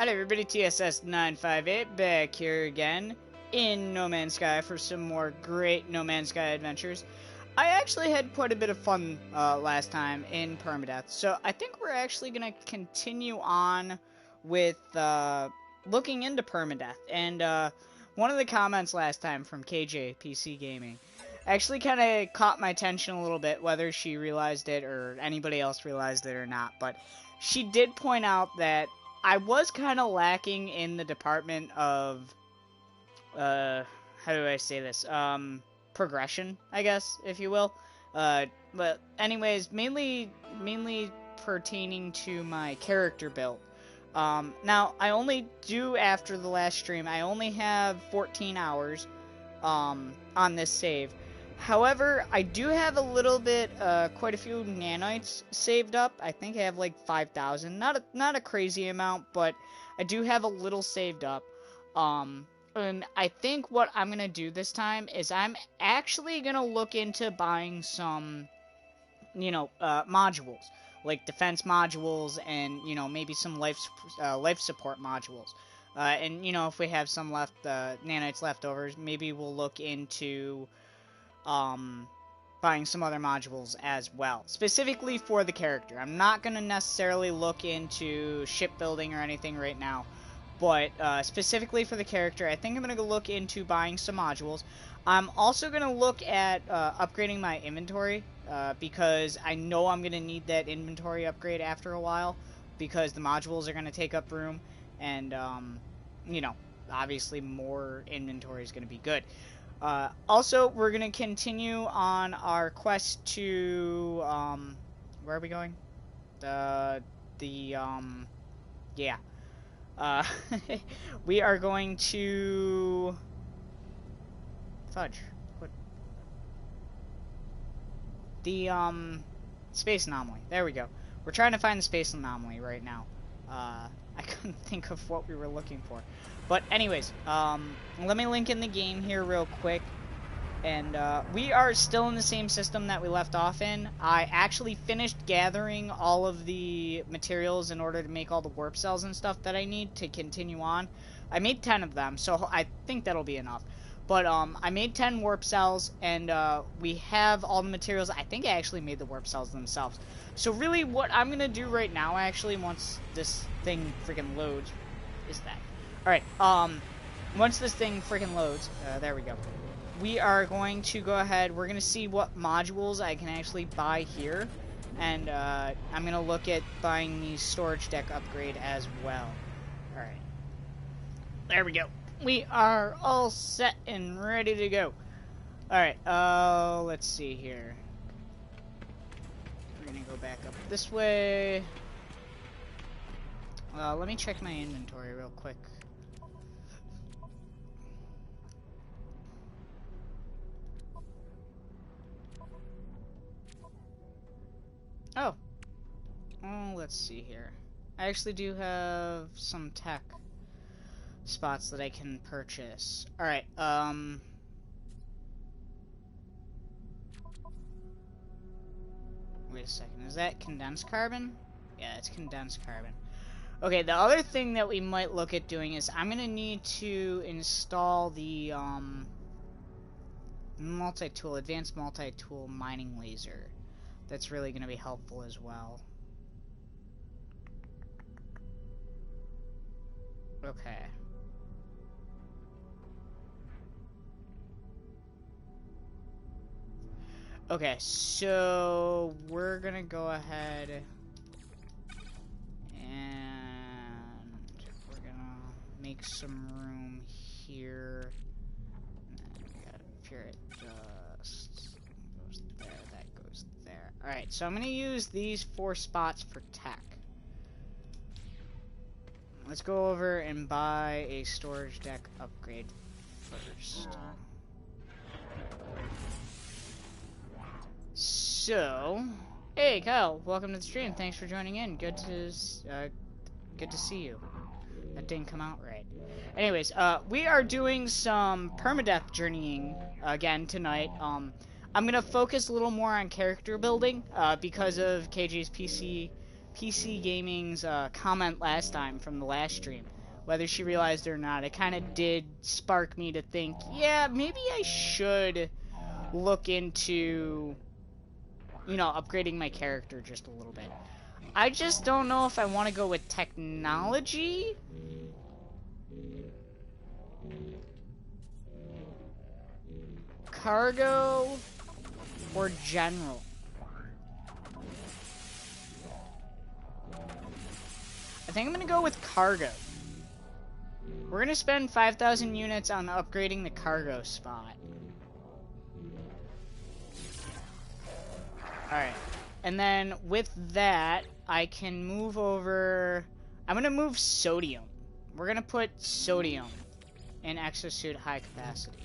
Howdy everybody, TSS958 back here again in No Man's Sky for some more great No Man's Sky adventures. I actually had quite a bit of fun last time in Permadeath, so I think we're actually going to continue on with looking into Permadeath. And one of the comments last time from KJ PC Gaming actually kind of caught my attention a little bit, whether she realized it or anybody else realized it or not. But she did point out that I was kind of lacking in the department of, how do I say this, progression, I guess, if you will. But anyways, mainly pertaining to my character build. Now, I only do, after the last stream, I only have 14 hours, on this save. However, I do have a little bit, quite a few nanites saved up. I think I have like 5,000. Not a crazy amount, but I do have a little saved up. And I think what I'm gonna do this time is I'm actually gonna look into buying some, modules, like defense modules and, maybe some life support modules. And, if we have some nanites leftovers, maybe we'll look into buying some other modules as well, specifically for the character. I'm not going to necessarily look into shipbuilding or anything right now, but specifically for the character, I think I'm going to look into buying some modules. I'm also going to look at upgrading my inventory, because I know I'm going to need that inventory upgrade after a while, because the modules are going to take up room, and, obviously more inventory is going to be good. Also, we're going to continue on our quest to, where are we going? Yeah. We are going to, fudge, what? The, space anomaly. There we go. We're trying to find the space anomaly right now. I couldn't think of what we were looking for. But anyways, let me link in the game here real quick. And we are still in the same system that we left off in. I actually finished gathering all of the materials in order to make all the warp cells and stuff that I need to continue on. I made 10 of them, so I think that'll be enough. But I made 10 warp cells, and we have all the materials. I think I actually made the warp cells themselves. So really what I'm going to do right now, actually, once this thing freaking loads, is that. Alright, once this thing freaking loads, there we go. We are going to go ahead, we're going to see what modules I can actually buy here. And I'm going to look at buying the storage deck upgrade as well. Alright. There we go. We are all set and ready to go. Alright, let's see here. We're going to go back up this way. Let me check my inventory real quick. Oh, let's see here. I actually do have some tech spots that I can purchase. Alright, wait a second, is that condensed carbon? Yeah, it's condensed carbon. Okay, the other thing that we might look at doing is I'm gonna need to install the, advanced multi-tool mining laser. That's really going to be helpful as well. Okay. Okay, so we're going to go ahead and we're going to make some room here. And then we got pure dust. Alright, so I'm going to use these 4 spots for tech. Let's go over and buy a storage deck upgrade first. So, hey Kyle, welcome to the stream. Thanks for joining in. Good to see you. That didn't come out right. Anyways, we are doing some permadeath journeying again tonight. I'm going to focus a little more on character building because of KJ's PC PC Gaming's comment last time from the last stream. Whether she realized it or not, it kind of did spark me to think, yeah, maybe I should look into, you know, upgrading my character just a little bit. I just don't know if I want to go with technology. Cargo or general. I think I'm going to go with cargo. We're going to spend 5,000 units on upgrading the cargo spot. Alright. And then with that, I can move over... I'm going to move sodium. We're going to put sodium in exosuit high capacity.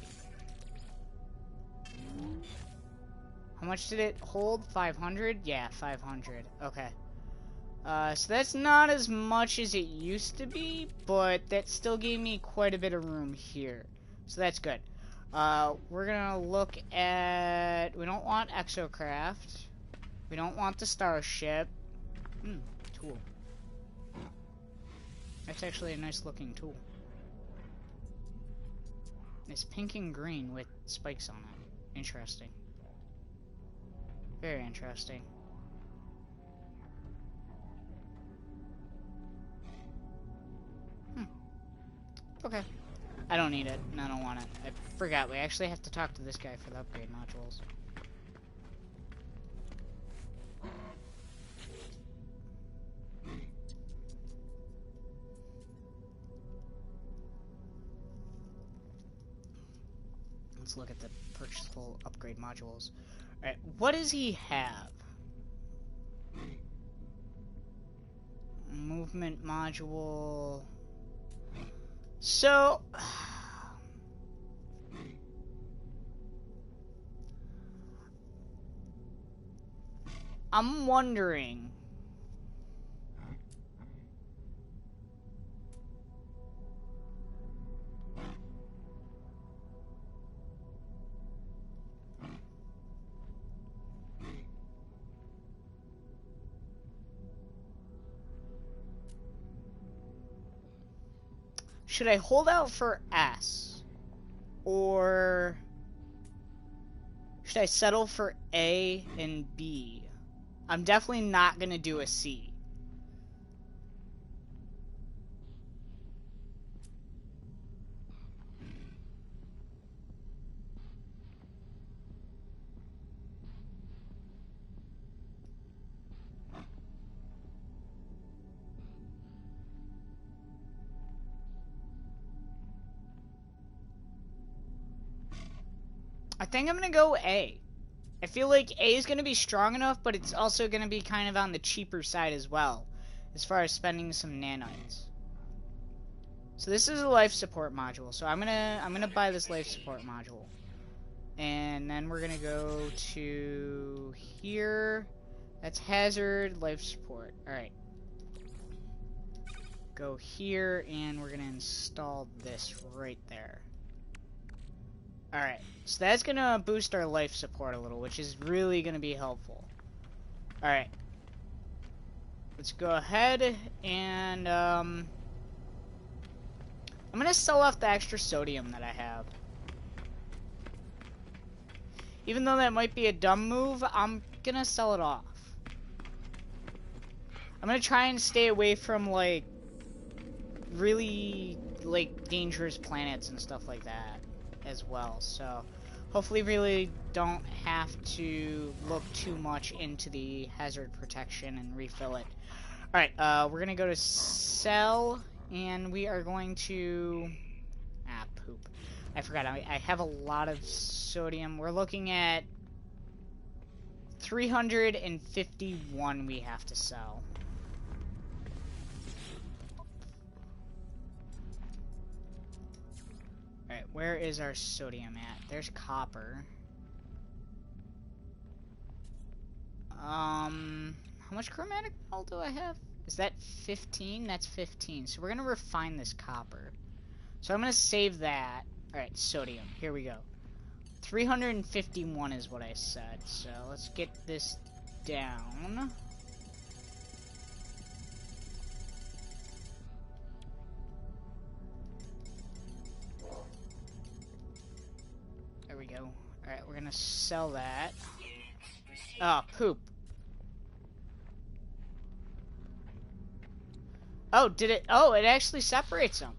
How much did it hold? 500? Yeah, 500. Okay. So that's not as much as it used to be, but that still gave me quite a bit of room here. So that's good. We're gonna look at... We don't want exocraft. We don't want the starship. Tool. That's actually a nice looking tool. It's pink and green with spikes on it. Interesting. Very interesting. Okay. I don't need it, and I don't want it. I forgot, we actually have to talk to this guy for the upgrade modules. Let's look at the purchasable upgrade modules. Alright, what does he have? Movement module... So... I'm wondering... Should I hold out for S? Or should I settle for A and B? I'm definitely not gonna do a C. I think I'm gonna go A. I feel like A is gonna be strong enough, but it's also gonna be kind of on the cheaper side as well, as far as spending some nanites. So this is a life support module, so I'm gonna buy this life support module. And then we're gonna go to here. That's hazard, life support. Alright. Go here, and we're gonna install this right there. Alright, so that's gonna boost our life support a little, which is really gonna be helpful. Alright. Let's go ahead and, I'm gonna sell off the extra sodium that I have. Even though that might be a dumb move, I'm gonna sell it off. I'm gonna try and stay away from, like, really, like, dangerous planets and stuff like that as well, so hopefully really don't have to look too much into the hazard protection and refill it. Alright, we're gonna go to sell, and we are going to... poop. I forgot, I have a lot of sodium. We're looking at 351 we have to sell. Alright, where is our sodium at? There's copper. How much chromatic metal do I have? Is that 15? That's 15. So we're gonna refine this copper. So I'm gonna save that. Alright, sodium. Here we go. 351 is what I said. So let's get this down. we're gonna sell that. Oh, poop. Oh, did it? Oh, it actually separates them.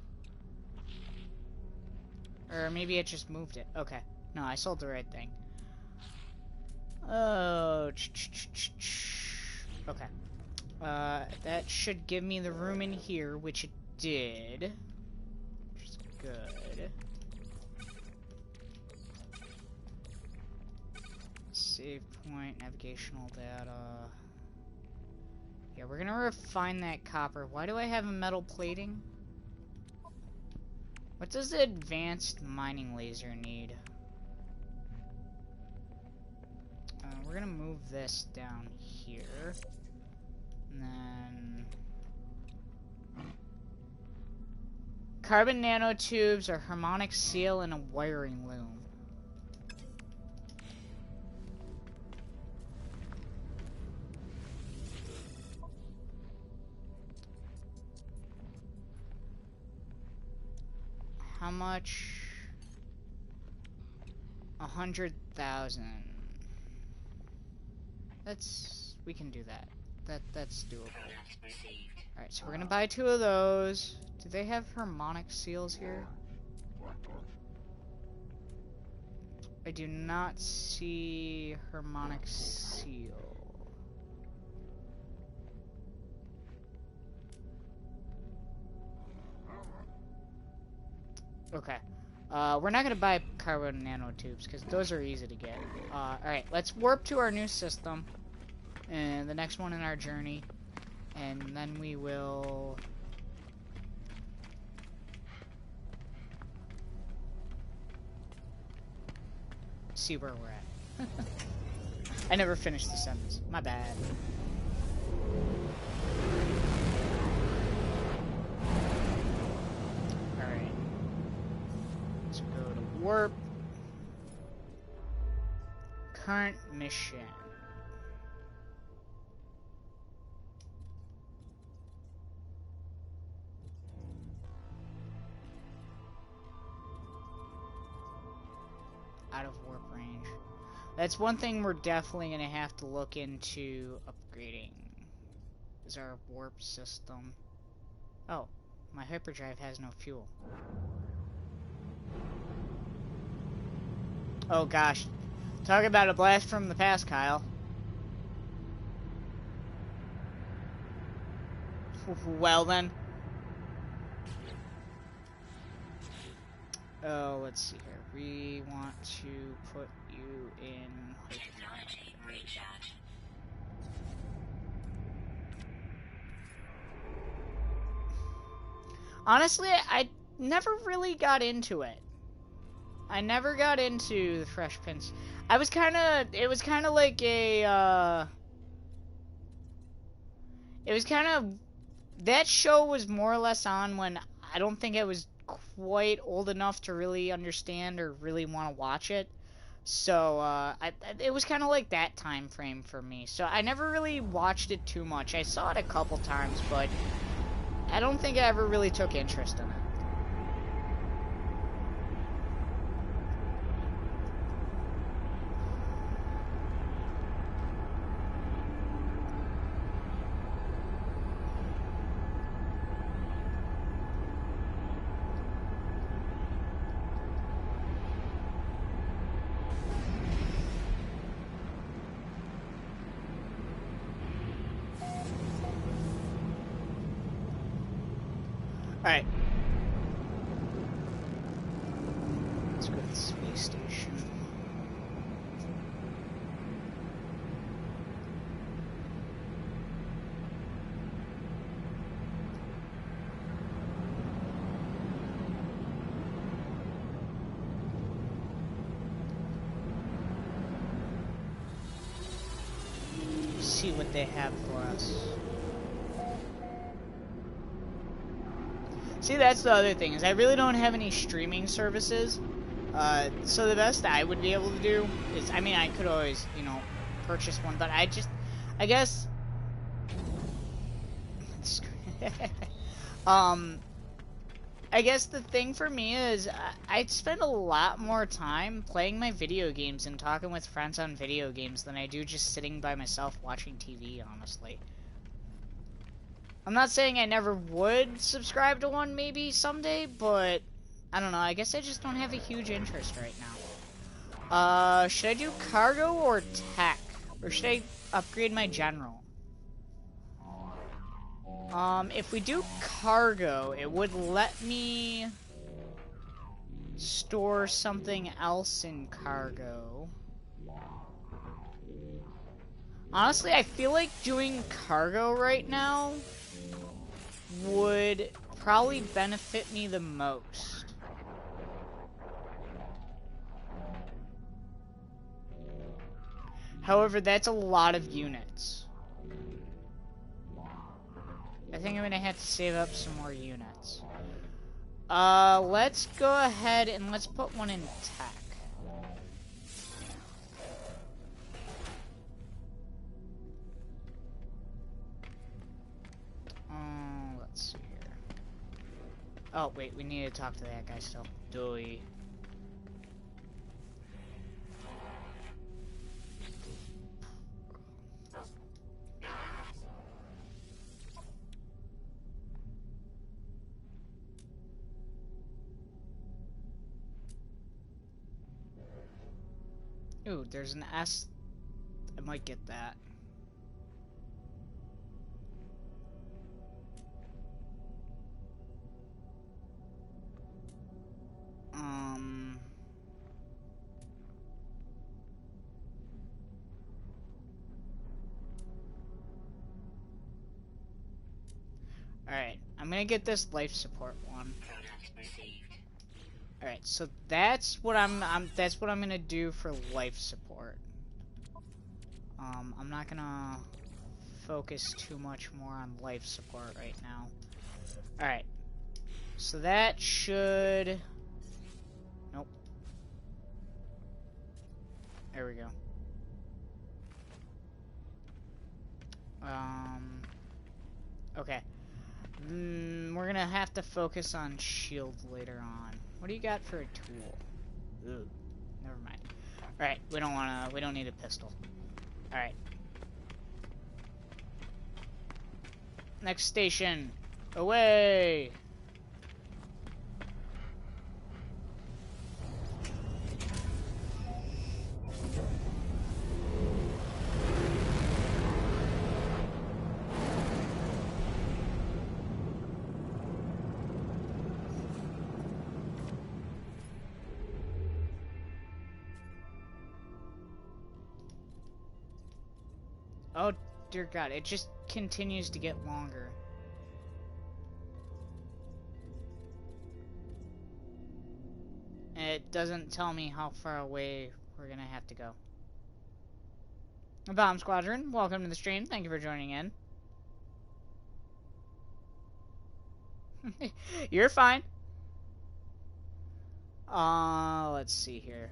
Or maybe it just moved it. Okay. No, I sold the right thing. Oh. Okay. That should give me the room in here, which it did. Which is good. Save point, navigational data. Yeah, we're gonna refine that copper. Why do I have a metal plating? What does the advanced mining laser need? We're gonna move this down here. And then... carbon nanotubes, a harmonic seal, and a wiring loom. How much? 100,000. We can do that. That's doable. Alright, so we're gonna buy 2 of those. Do they have harmonic seals here? I do not see harmonic seal. Okay. We're not gonna buy carbon nanotubes because those are easy to get. Alright, let's warp to our new system. And the next one in our journey. And then we will... see where we're at. I never finished the sentence. My bad. Alright. Let's go to warp. Current mission. Out of warp range. That's one thing we're definitely gonna have to look into upgrading. Is our warp system. Oh, my hyperdrive has no fuel. Oh gosh. Talk about a blast from the past, Kyle. Well then. Oh, let's see here. We want to put you in... technology recharge. Honestly, I never really got into it. I never got into the Fresh Prince. I was kind of... it was kind of like a... it was kind of... that show was more or less on when I don't think I was quite old enough to really understand or really want to watch it. So, it was kind of like that time frame for me. So, I never really watched it too much. I saw it a couple times, but I don't think I ever really took interest in it. Alright. Let's go to the space station. See what they have for us. See, that's the other thing, is I really don't have any streaming services. So the best I would be able to do is, I mean, I could always, you know, purchase one, but I guess... I guess the thing for me is I'd spend a lot more time playing my video games and talking with friends on video games than I do just sitting by myself watching TV, honestly. I'm not saying I never would subscribe to one maybe someday, but I don't know, I guess I just don't have a huge interest right now. Should I do cargo or tech? Or should I upgrade my general? If we do cargo, it would let me store something else in cargo. Honestly, I feel like doing cargo right now would probably benefit me the most. However, that's a lot of units. I think I'm gonna have to save up some more units. Let's go ahead and let's put one in tech. Let's see here. Oh, wait, we need to talk to that guy still. Doy. Ooh, there's an S. I might get that. Alright, I'm gonna get this life support one. Alright, so that's what I'm gonna do for life support. I'm not gonna focus too much more on life support right now. Alright. So that should... Nope. There we go. Okay. We're gonna have to focus on shield later on. What do you got for a tool? Ooh, never mind. Alright, we don't need a pistol. Alright. Next station. Away! Oh, dear God, it just continues to get longer. And it doesn't tell me how far away we're gonna have to go. Bomb Squadron, welcome to the stream. Thank you for joining in. You're fine. Let's see here.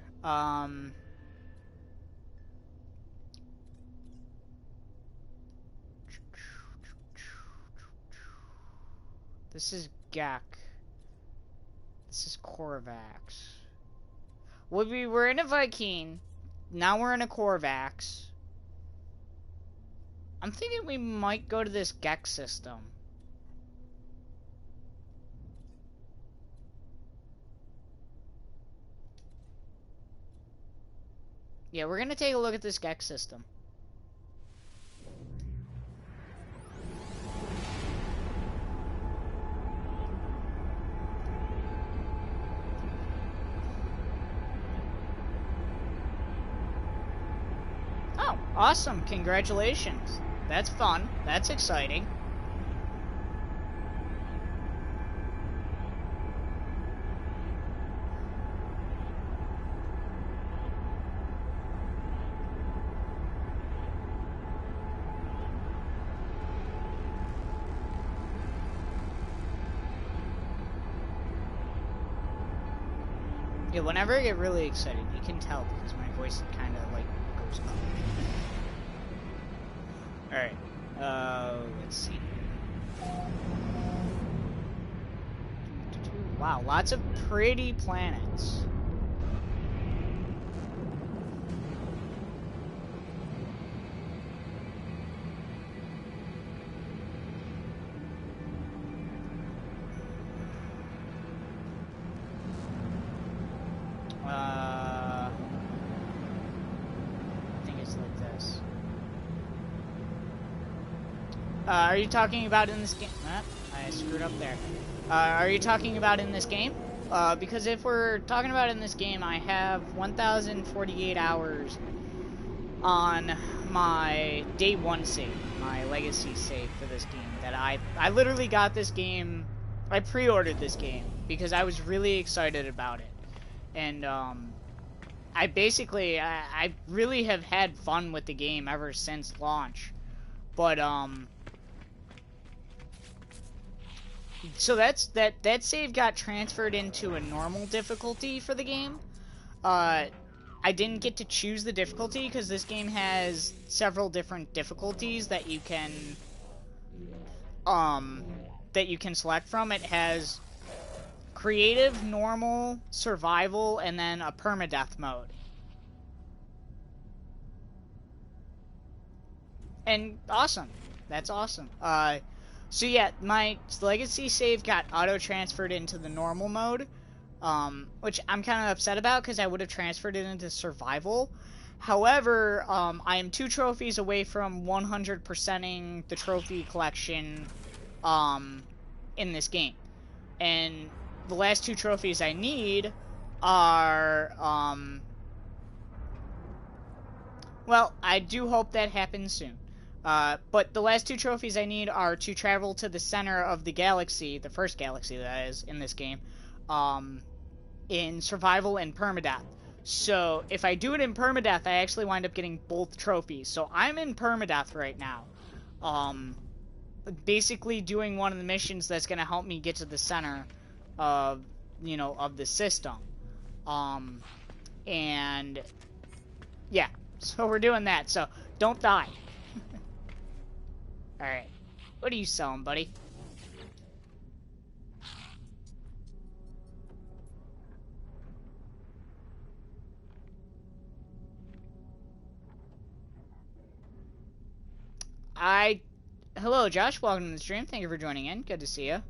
This is Gak. This is Korvax. Well, we were in a Viking. Now we're in a Korvax. I'm thinking we might go to this Gek system. Yeah, we're gonna take a look at this Gek system. Oh, awesome. Congratulations. That's fun. That's exciting. Yeah, whenever I get really excited, you can tell because my voice kind of like goes up. Alright, let's see. Wow, lots of pretty planets. I think it's like this. Are you talking about in this game? I screwed up there. Are you talking about in this game? Because if we're talking about in this game, I have 1,048 hours on my day one save, my legacy save for this game. That I literally got this game, I pre-ordered this game because I was really excited about it. And, I really have had fun with the game ever since launch. But, so that save got transferred into a normal difficulty for the game. I didn't get to choose the difficulty because this game has several different difficulties that you can select from. It has creative, normal, survival, and then a permadeath mode. And awesome. That's awesome. So yeah, my legacy save got auto-transferred into the normal mode, which I'm kind of upset about because I would have transferred it into survival. However, I am 2 trophies away from 100%ing the trophy collection in this game. And the last 2 trophies I need are, well, I do hope that happens soon. But the last 2 trophies I need are to travel to the center of the galaxy, the first galaxy that is in this game, in survival and permadeath. So if I do it in permadeath, I actually wind up getting both trophies. So I'm in permadeath right now. Basically doing one of the missions that's going to help me get to the center of, of the system. And yeah, so we're doing that. So don't die. Alright. What are you selling, buddy? Hello, Josh. Welcome to the stream. Thank you for joining in. Good to see you.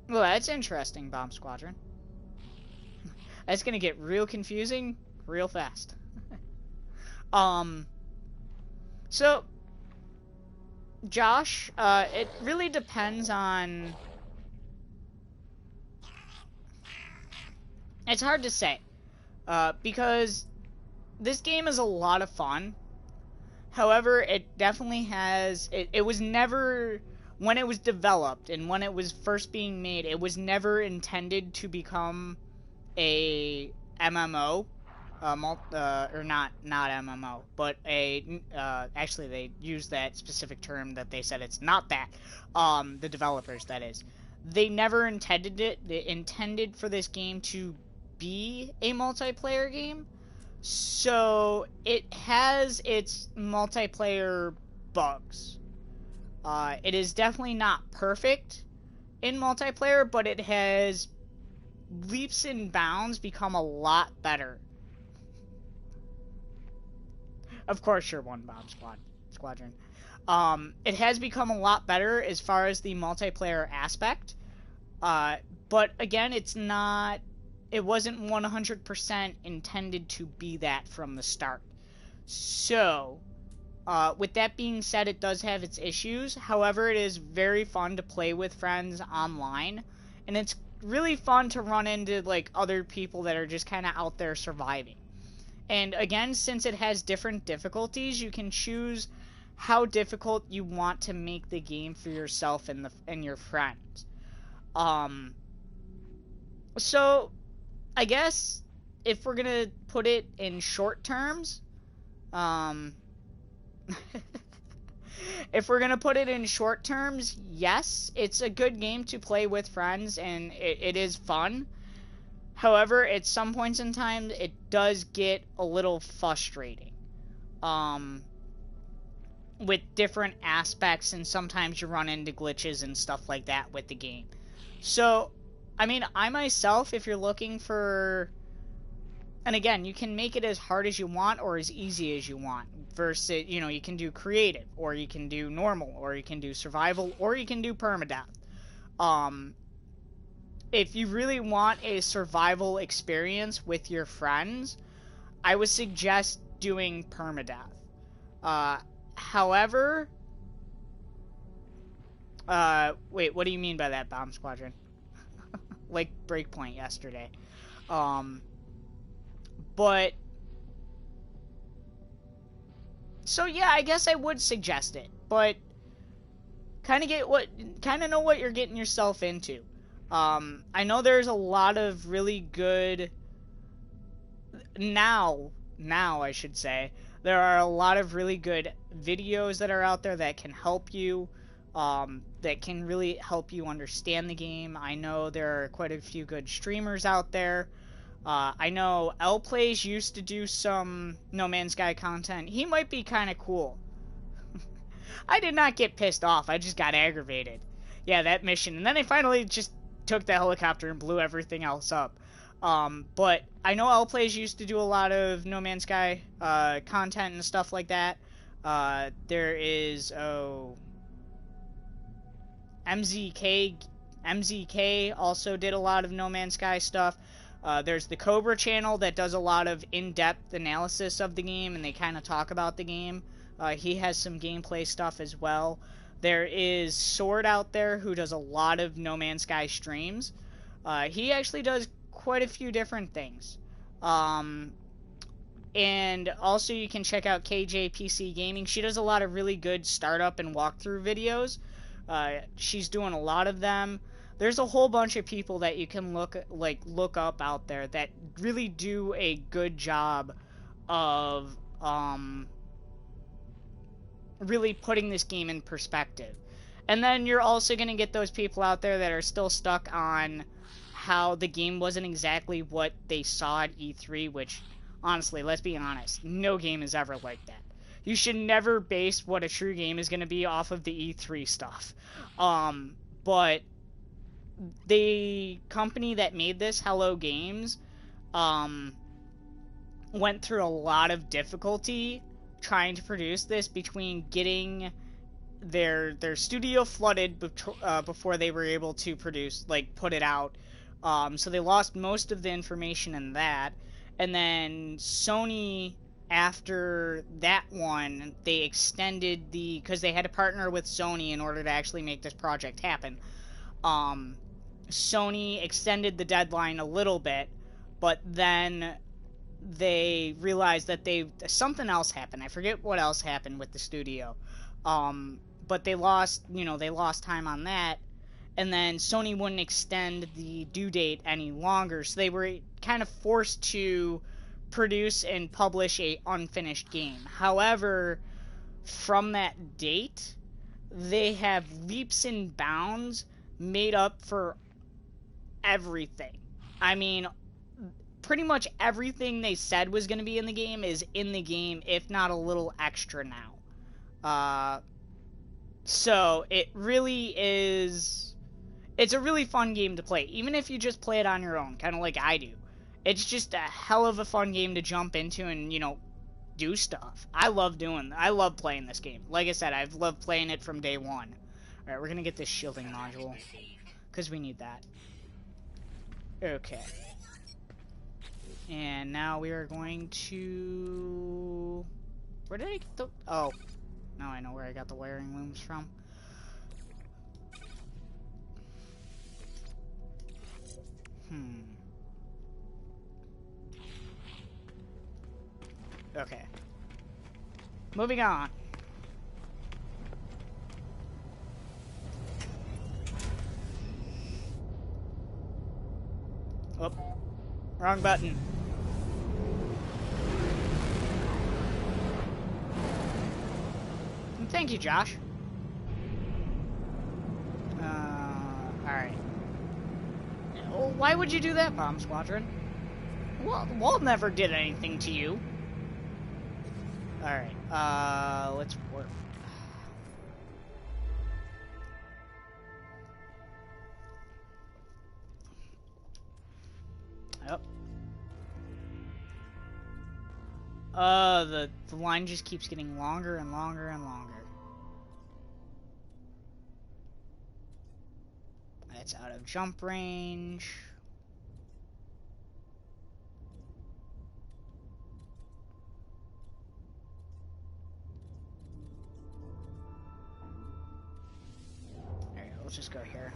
Well, that's interesting, Bomb Squadron. That's gonna get real confusing real fast. So, Josh, it really depends on... It's hard to say, because this game is a lot of fun. However, it definitely has... It was never... When it was developed and when it was first being made, it was never intended to become a MMO, or not MMO, but actually they used that specific term that they said it's not that, the developers, that is. They never intended it. They intended for this game to be a multiplayer game, so it has its multiplayer bugs. It is definitely not perfect in multiplayer, but it has leaps and bounds become a lot better. Of course, you're one, Bomb Squadron. It has become a lot better as far as the multiplayer aspect. But again, it wasn't 100% intended to be that from the start. So, with that being said, it does have its issues. However, it is very fun to play with friends online, and it's really fun to run into like other people that are just kind of out there surviving. And again, since it has different difficulties, you can choose how difficult you want to make the game for yourself and your friends. So I guess if we're gonna put it in short terms, if we're gonna put it in short terms, yes, it's a good game to play with friends, and it is fun. However, at some points in time, it does get a little frustrating. With different aspects, and sometimes you run into glitches and stuff like that with the game. So, I mean, I myself, if you're looking for... And again, you can make it as hard as you want or as easy as you want. Versus, you know, you can do creative, or you can do normal, or you can do survival, or you can do permadeath. If you really want a survival experience with your friends, I would suggest doing permadeath. However... wait, what do you mean by that, Bomb Squadron? Like Breakpoint yesterday. But... So yeah, I guess I would suggest it, but... Kind of know what you're getting yourself into. I know there's a lot of really good... Now I should say, there are a lot of really good videos that are out there that can help you, that can really help you understand the game. I know there are quite a few good streamers out there. I know L-Plays used to do some No Man's Sky content. He might be kind of cool. I did not get pissed off, I just got aggravated. Yeah, that mission. And then I finally just took the helicopter and blew everything else up. But I know L-Plays used to do a lot of No Man's Sky content and stuff like that. There is, MZK also did a lot of No Man's Sky stuff. There's the Cobra channel that does a lot of in-depth analysis of the game, and they kind of talk about the game. He has some gameplay stuff as well. There is Sword out there who does a lot of No Man's Sky streams. He actually does quite a few different things. And also you can check out KJPC Gaming. She does a lot of really good startup and walkthrough videos. She's doing a lot of them. There's a whole bunch of people that you can look up out there that really do a good job of really putting this game in perspective. And then you're also going to get those people out there that are still stuck on how the game wasn't exactly what they saw at E3, which, honestly, let's be honest, no game is ever like that. You should never base what a true game is going to be off of the E3 stuff. But the company that made this, Hello Games, went through a lot of difficulty trying to produce this, between getting their studio flooded before they were able to put it out. So they lost most of the information in that. And then Sony, after that one, they extended because they had to partner with Sony in order to actually make this project happen. Sony extended the deadline a little bit, but then they realized that something else happened. I forget what else happened with the studio. But they lost time on that, and then Sony wouldn't extend the due date any longer, so they were kind of forced to produce and publish a unfinished game. However, from that date, they have leaps and bounds made up for everything. I mean, pretty much everything they said was going to be in the game is in the game, if not a little extra now. So it really is... It's a really fun game to play, even if you just play it on your own, kind of like I do. It's just a hell of a fun game to jump into and, do stuff. I love playing this game. Like I said, I've loved playing it from day one. Alright, we're going to get this shielding module, because we need that. Okay. And now we are going to... Where did I get the... Oh. Now I know where I got the wiring looms from. Okay. Moving on. Oh. Wrong button. Thank you, Josh. Alright. Why would you do that, Bomb Squadron? Well, Wall never did anything to you. Alright, let's warp. Yep. The line just keeps getting longer and longer and longer. It's out of jump range. Alright, we'll just go here.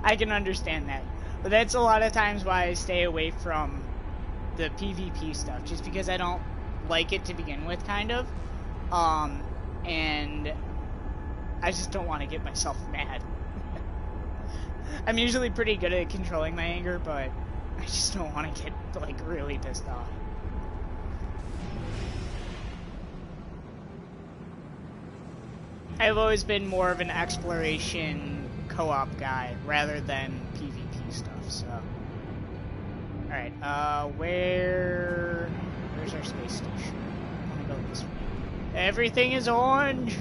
I can understand that. But that's a lot of times why I stay away from the PvP stuff, just because I don't like it to begin with, kind of. And I just don't want to get myself mad. I'm usually pretty good at controlling my anger, but I just don't want to get, like, really pissed off. I've always been more of an exploration co-op guy rather than PvP stuff, so. Alright, where's our space station? I want to go this way. Everything is orange!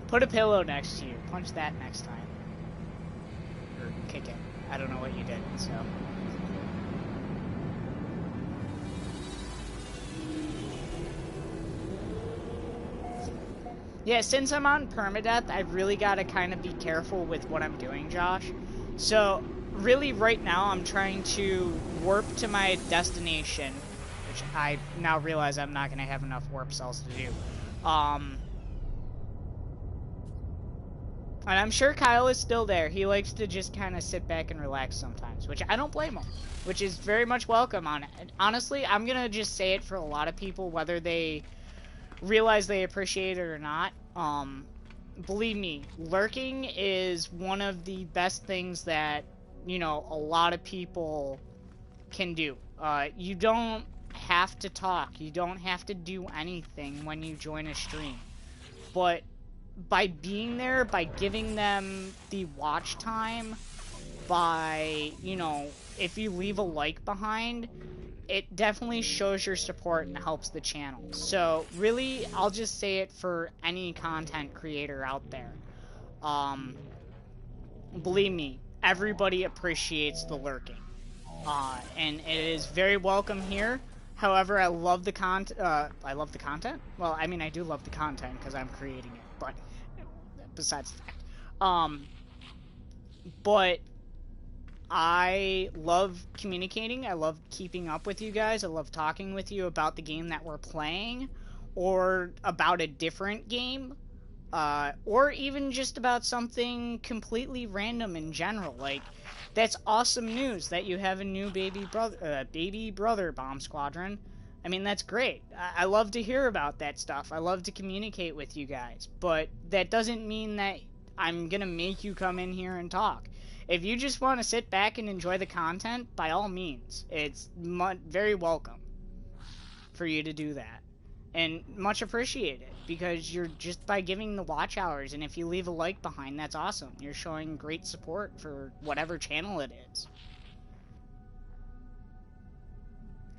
Put a pillow next to you. Punch that next time. Or kick it. I don't know what you did, so. Yeah, since I'm on Permadeath, I've really got to kind of be careful with what I'm doing, Josh. So, really, right now, I'm trying to warp to my destination, which I now realize I'm not going to have enough warp cells to do. And I'm sure Kyle is still there. He likes to just kind of sit back and relax sometimes, which I don't blame him, which is very much welcome on it. And honestly, I'm going to just say it for a lot of people, whether they realize they appreciate it or not. Believe me, lurking is one of the best things that, you know, a lot of people can do. You don't have to talk. You don't have to do anything when you join a stream. But by being there, by giving them the watch time, by, you know, if you leave a like behind, it definitely shows your support and helps the channel. So, really, I'll just say it for any content creator out there. Believe me, everybody appreciates the lurking. And it is very welcome here. However, I love the content. Well, I mean, I do love the content because I'm creating it, but besides the fact. But I love communicating. I love keeping up with you guys. I love talking with you about the game that we're playing, or about a different game, or even just about something completely random in general. Like, that's awesome news that you have a new baby brother, Bomb Squadron. I mean, that's great. I love to hear about that stuff. I love to communicate with you guys, but that doesn't mean that I'm gonna make you come in here and talk. If you just want to sit back and enjoy the content, by all means, it's very welcome for you to do that. And much appreciated, because you're just by giving the watch hours, and if you leave a like behind, that's awesome. You're showing great support for whatever channel it is.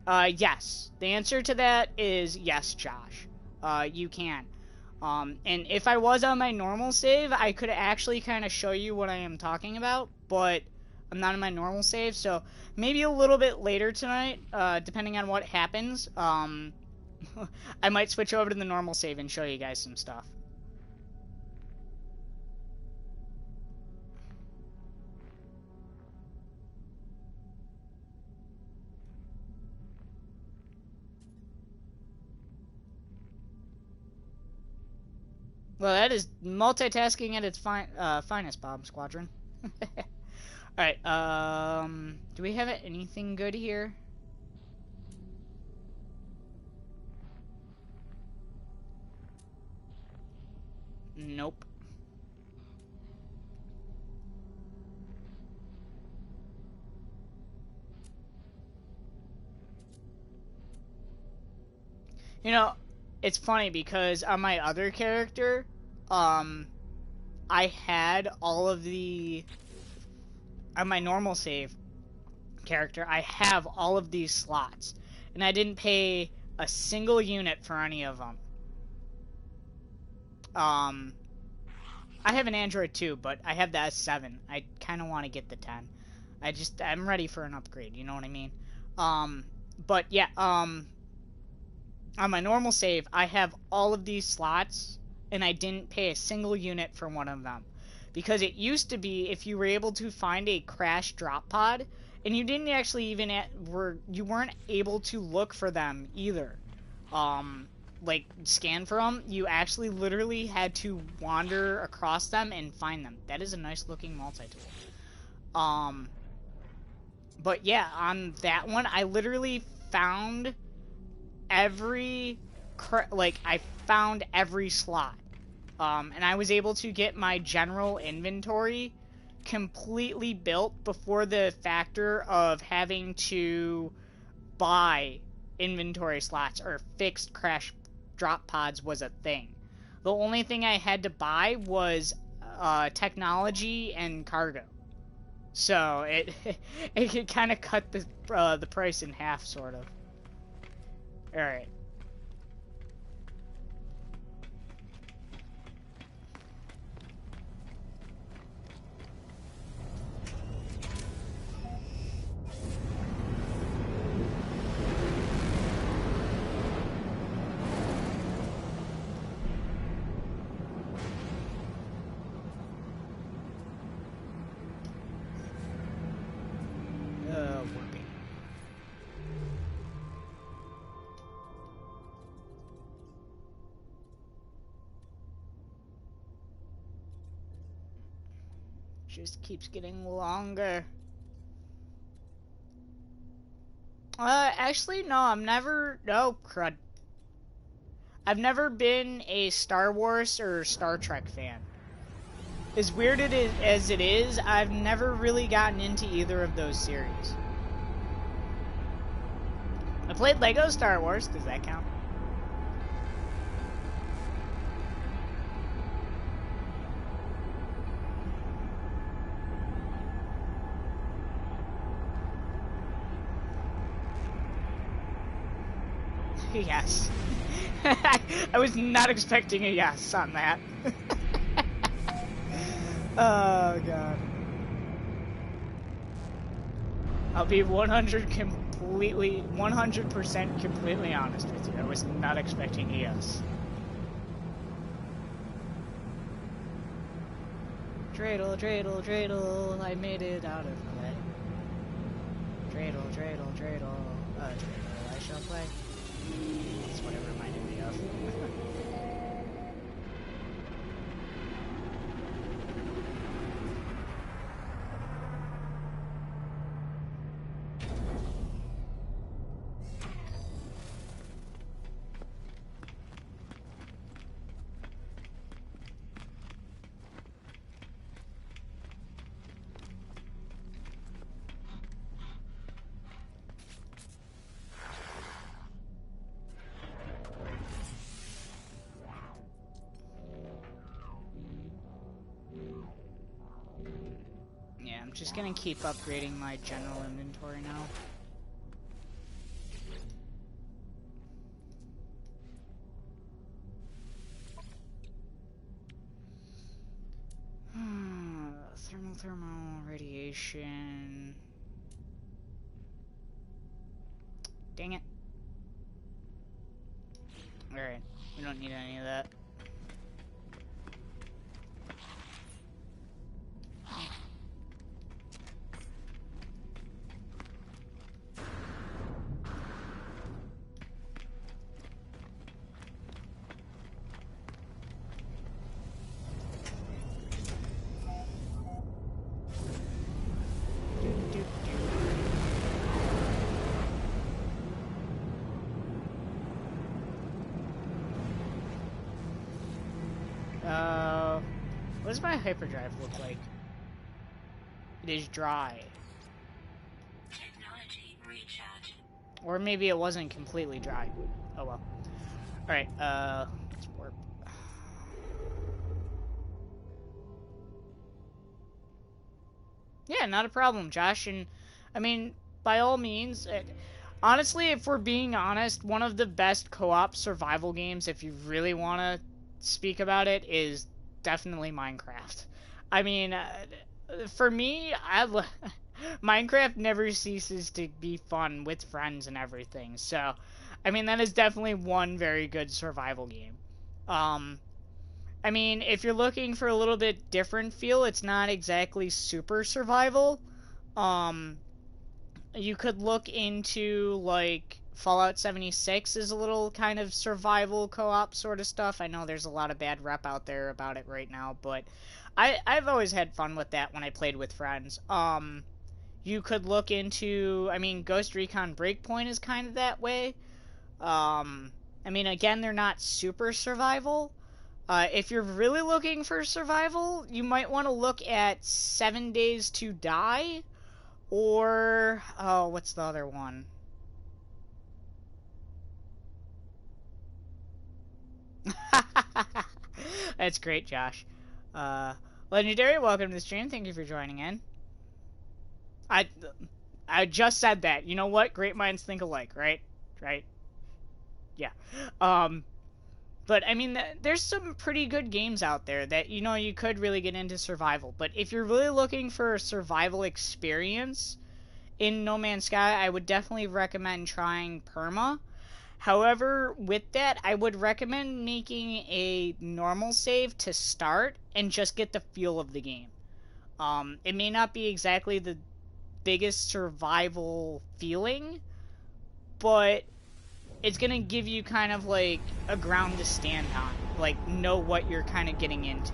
Yes. The answer to that is yes, Josh. You can. And if I was on my normal save, I could actually kind of show you what I am talking about, but I'm not in my normal save, so maybe a little bit later tonight, depending on what happens, I might switch over to the normal save and show you guys some stuff. Well, that is multitasking at its finest, Bomb Squadron. Alright, do we have anything good here? Nope. You know, it's funny because on my other character, I had all of the... On my normal save character, I have all of these slots. And I didn't pay a single unit for any of them. I have an Android too, but I have the S7. I kind of want to get the 10. I'm ready for an upgrade, you know what I mean? But yeah, on my normal save, I have all of these slots, and I didn't pay a single unit for one of them. Because it used to be, if you were able to find a crash drop pod, and you didn't actually even, you weren't able to look for them either. Like, scan for them, you actually literally had to wander across them and find them. That is a nice looking multi-tool. But yeah, on that one, I literally found I found every slot. And I was able to get my general inventory completely built before the factor of having to buy inventory slots or fixed crash drop pods was a thing. The only thing I had to buy was technology and cargo. So it could kind of cut the price in half, sort of. All right. Warping. Just keeps getting longer. Actually, no, no, crud. I've never been a Star Wars or Star Trek fan. As weird as it is, I've never really gotten into either of those series. I played Lego Star Wars. Does that count? Yes. I was not expecting a yes on that. Oh, God. I'll be 100% completely honest with you. I was not expecting a yes. Dreidel, dreidel, dreidel, I made it out of clay. Dreidel, dreidel, dreidel, dreidel, I shall play. That's what it reminded me of. I'm just gonna keep upgrading my general inventory now. Thermal, radiation. Dang it. Alright, we don't need any of that. What does my hyperdrive look like? It is dry. Technology recharge. Or maybe it wasn't completely dry. Oh well. Alright, let's warp. Yeah, not a problem, Josh. And, I mean, by all means, honestly, if we're being honest, one of the best co-op survival games, if you really want to speak about it, is definitely Minecraft. I mean, for me, Minecraft never ceases to be fun with friends and everything. So, I mean, that is definitely one very good survival game. I mean, if you're looking for a little bit different feel, it's not exactly super survival. Um, you could look into, like, Fallout 76 is a little kind of survival co-op sort of stuff. I know there's a lot of bad rep out there about it right now, but I've always had fun with that when I played with friends. You could look into, I mean, Ghost Recon Breakpoint is kind of that way. I mean, again, they're not super survival. If you're really looking for survival, you might want to look at 7 Days to Die, or, oh, what's the other one? That's great, Josh. Uh, Legendary, welcome to the stream. Thank you for joining in. I, I just said that. You know what? Great minds think alike, right? Right? Yeah. But, I mean, there's some pretty good games out there that, you know, you could really get into survival. But if you're really looking for a survival experience in No Man's Sky, I would definitely recommend trying Perma. However, with that, I would recommend making a normal save to start and just get the feel of the game. It may not be exactly the biggest survival feeling, but it's gonna give you kind of like a ground to stand on, like know what you're kind of getting into.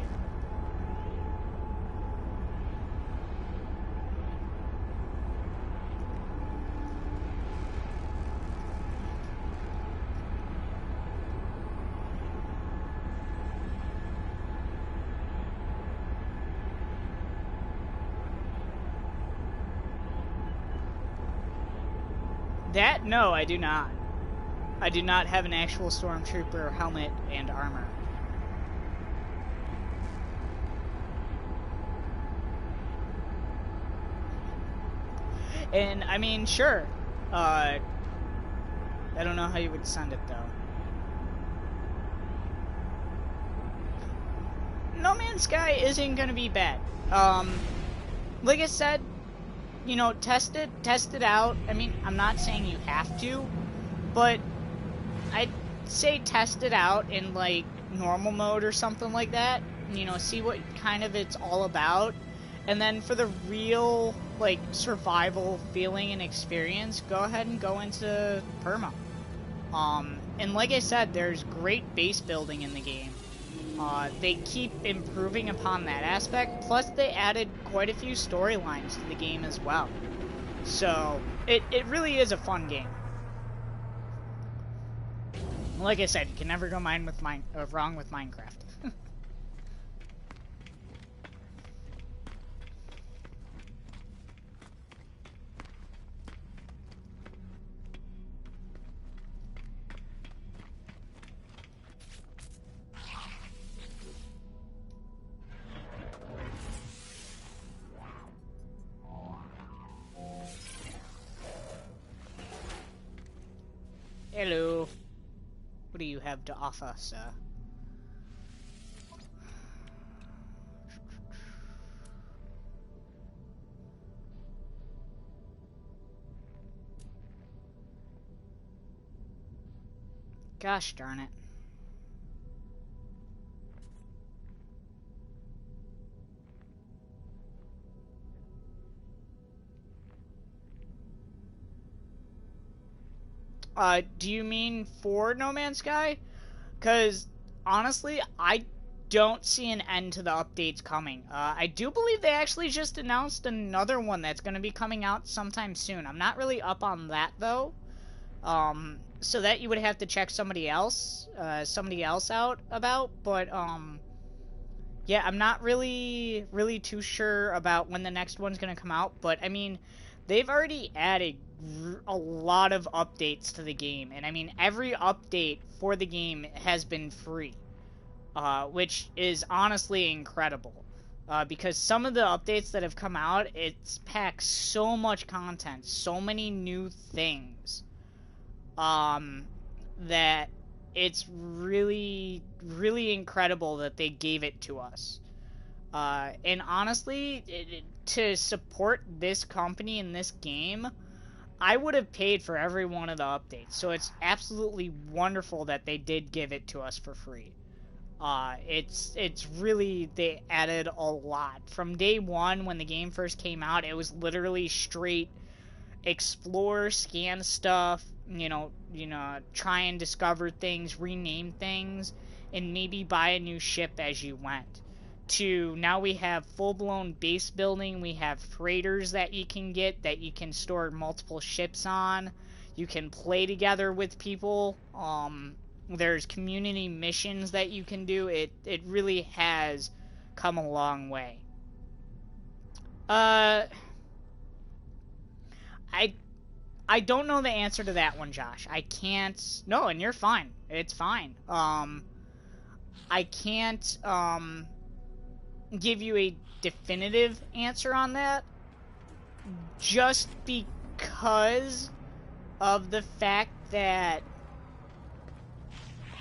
That, no, I do not. I do not have an actual Stormtrooper helmet and armor. And, I mean, sure. I don't know how you would send it, though. No Man's Sky isn't gonna be bad. Like I said, you know, test it out. I mean, I'm not saying you have to, but I'd say test it out in, like, normal mode or something like that. You know, see what kind of it's all about. And then for the real, like, survival feeling and experience, go ahead and go into Perma. And like I said, there's great base building in the game. They keep improving upon that aspect, plus they added quite a few storylines to the game as well. So, it really is a fun game. Like I said, you can never go wrong with Minecraft. Hello. What do you have to offer, sir? Gosh darn it. Do you mean for No Man's Sky? Because, honestly, I don't see an end to the updates coming. I do believe they actually just announced another one that's going to be coming out sometime soon. I'm not really up on that, though. So that you would have to check somebody else out about, but, yeah, I'm not really too sure about when the next one's going to come out, but, I mean, they've already added a lot of updates to the game. And I mean, every update for the game has been free, which is honestly incredible. Because some of the updates that have come out, it's packed so much content, so many new things, that it's really, really incredible that they gave it to us. And honestly, to support this company in this game, I would have paid for every one of the updates. So it's absolutely wonderful that they did give it to us for free. It's really, they added a lot. From day one, when the game first came out, it was literally straight explore, scan stuff, try and discover things, rename things, and maybe buy a new ship as you went. To now we have full-blown base building, we have freighters that you can get, that you can store multiple ships on, you can play together with people, there's community missions that you can do. It really has come a long way. I don't know the answer to that one, Josh. I can't. No, and you're fine. It's fine. I can't give you a definitive answer on that, just because of the fact that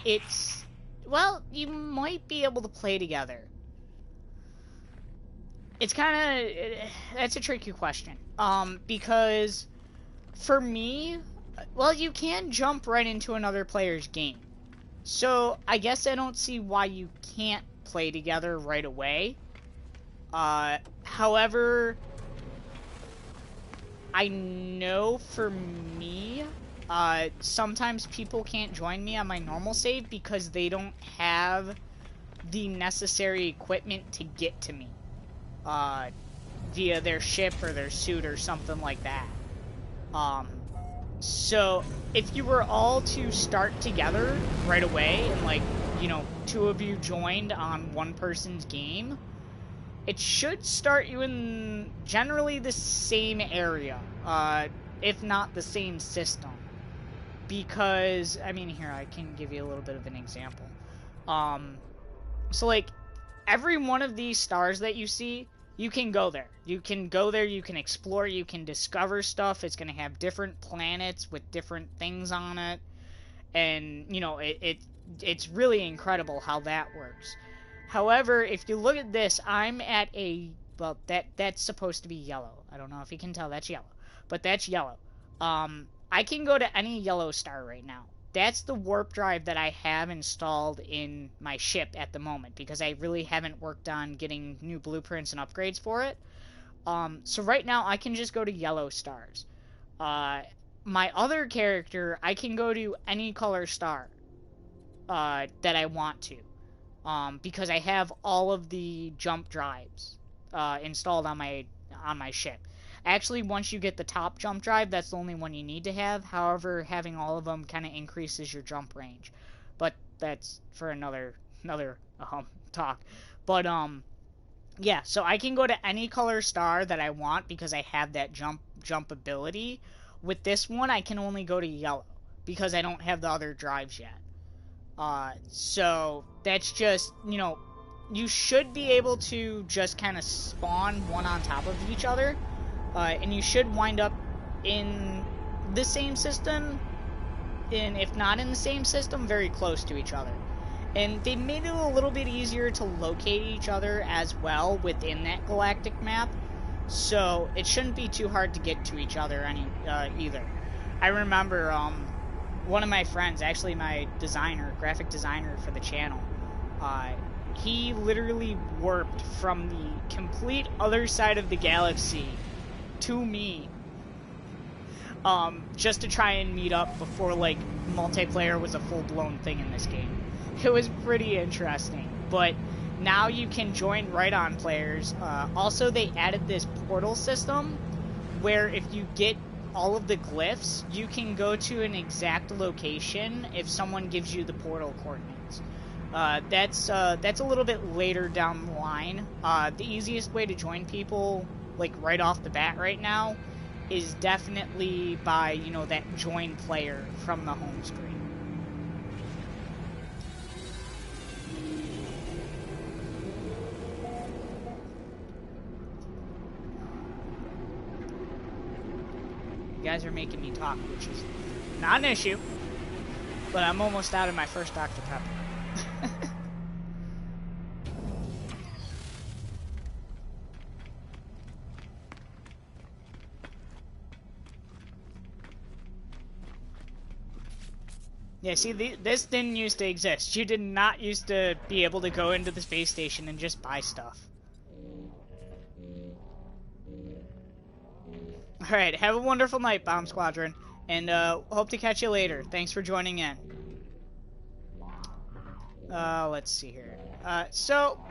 it's, well, you might be able to play together. It's kind of, that's a tricky question. Because for me, well, you can jump right into another player's game. So I guess I don't see why you can't play together right away. However, I know for me, sometimes people can't join me on my normal save because they don't have the necessary equipment to get to me, via their ship or their suit or something like that. So if you were all to start together right away and, like, two of you joined on one person's game, it should start you in generally the same area, if not the same system. Because, I mean, here, I can give you a little bit of an example. So, like, every one of these stars that you see, you can go there. You can go there, you can explore, you can discover stuff. It's going to have different planets with different things on it. And, it's really incredible how that works. However, if you look at this, I'm at a, well, that's supposed to be yellow. I don't know if you can tell, that's yellow. But that's yellow. I can go to any yellow star right now. That's the warp drive that I have installed in my ship at the moment, because I really haven't worked on getting new blueprints and upgrades for it. So right now, I can just go to yellow stars. My other character, I can go to any color star that I want to, because I have all of the jump drives installed on my ship. Actually, once you get the top jump drive, that's the only one you need to have. However, having all of them kind of increases your jump range. But that's for another talk. But, yeah, so I can go to any color star that I want because I have that jump ability. With this one, I can only go to yellow because I don't have the other drives yet. So that's just, you should be able to just kind of spawn one on top of each other. And you should wind up in the same system, and if not in the same system, very close to each other. And they made it a little bit easier to locate each other as well within that galactic map, so it shouldn't be too hard to get to each other either. I remember one of my friends, actually my graphic designer for the channel, he literally warped from the complete other side of the galaxy to me, just to try and meet up before, like, multiplayer was a full-blown thing in this game. It was pretty interesting, but now you can join right-on players. Also, they added this portal system, where if you get all of the glyphs, you can go to an exact location if someone gives you the portal coordinates. That's a little bit later down the line. The easiest way to join people, like right off the bat right now, is definitely by, you know, that join player from the home screen. You guys are making me talk, which is not an issue, but I'm almost out of my first Dr. Pepper. Yeah, see, this didn't used to exist. You did not used to be able to go into the space station and just buy stuff. Alright, have a wonderful night, Bomb Squadron, and hope to catch you later. Thanks for joining in. Let's see here. So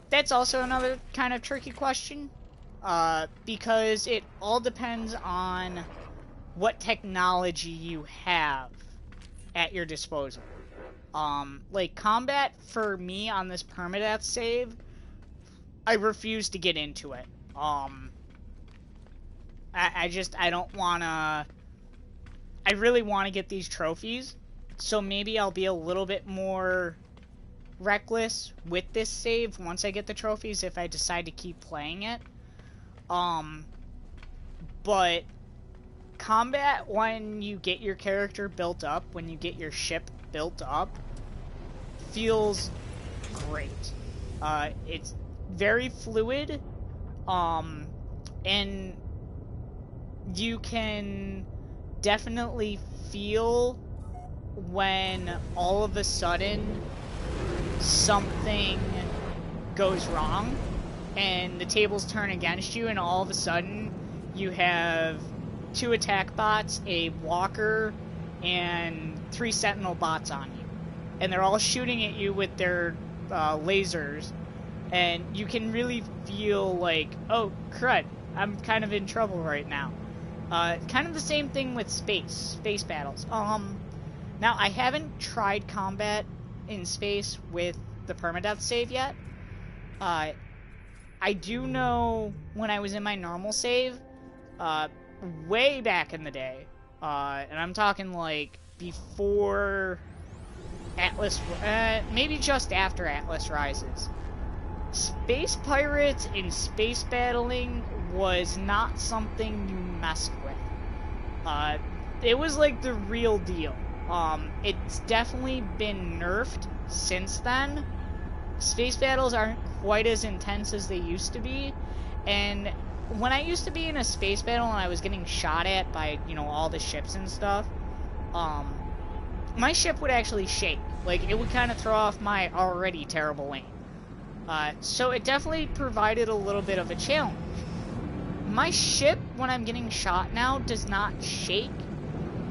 that's also another kind of tricky question, because it all depends on what technology you have at your disposal. Like, combat, for me, on this Permadeath save, I refuse to get into it. I don't wanna... I really want to get these trophies, so maybe I'll be a little bit more reckless with this save once I get the trophies if I decide to keep playing it. But combat, when you get your character built up, when you get your ship built up, feels great. It's very fluid, and you can definitely feel when all of a sudden something goes wrong and the tables turn against you, and all of a sudden you have 2 attack bots, a walker, and 3 sentinel bots on you, and they're all shooting at you with their lasers, and you can really feel like, oh crud, I'm kind of in trouble right now. Kind of the same thing with space battles. Now I haven't tried combat in space with the Permadeath save yet. I do know when I was in my normal save, way back in the day, and I'm talking like before Atlas, maybe just after Atlas Rises. Space pirates and space battling was not something you messed with. It was like the real deal. It's definitely been nerfed since then. Space battles aren't quite as intense as they used to be, and when I used to be in a space battle and I was getting shot at by, you know, all the ships and stuff, my ship would actually shake. Like, it would kind of throw off my already terrible aim. So it definitely provided a little bit of a challenge. My ship, when I'm getting shot now, does not shake,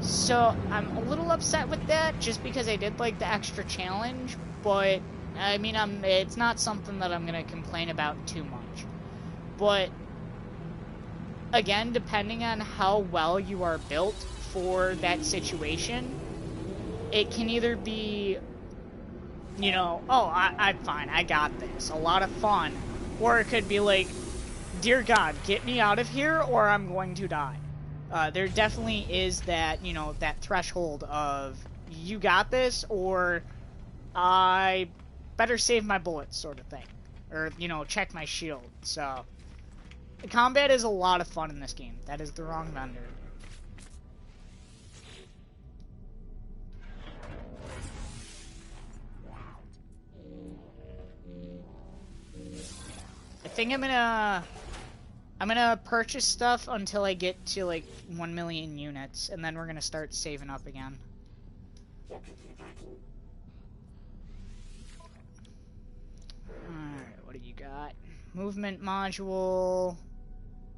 so I'm a little upset with that, just because I did like the extra challenge, but, I mean, it's not something that I'm going to complain about too much. But, again, depending on how well you are built for that situation, it can either be, you know, oh, I'm fine, I got this, a lot of fun, or it could be like, dear God, get me out of here or I'm going to die. There definitely is that, you know, that threshold of, you got this, or I better save my bullets, sort of thing. Or, you know, check my shield. So, combat is a lot of fun in this game. That is the wrong vendor. I think I'm gonna purchase stuff until I get to like 1 million units, and then we're gonna start saving up again. Alright, what do you got? Movement module.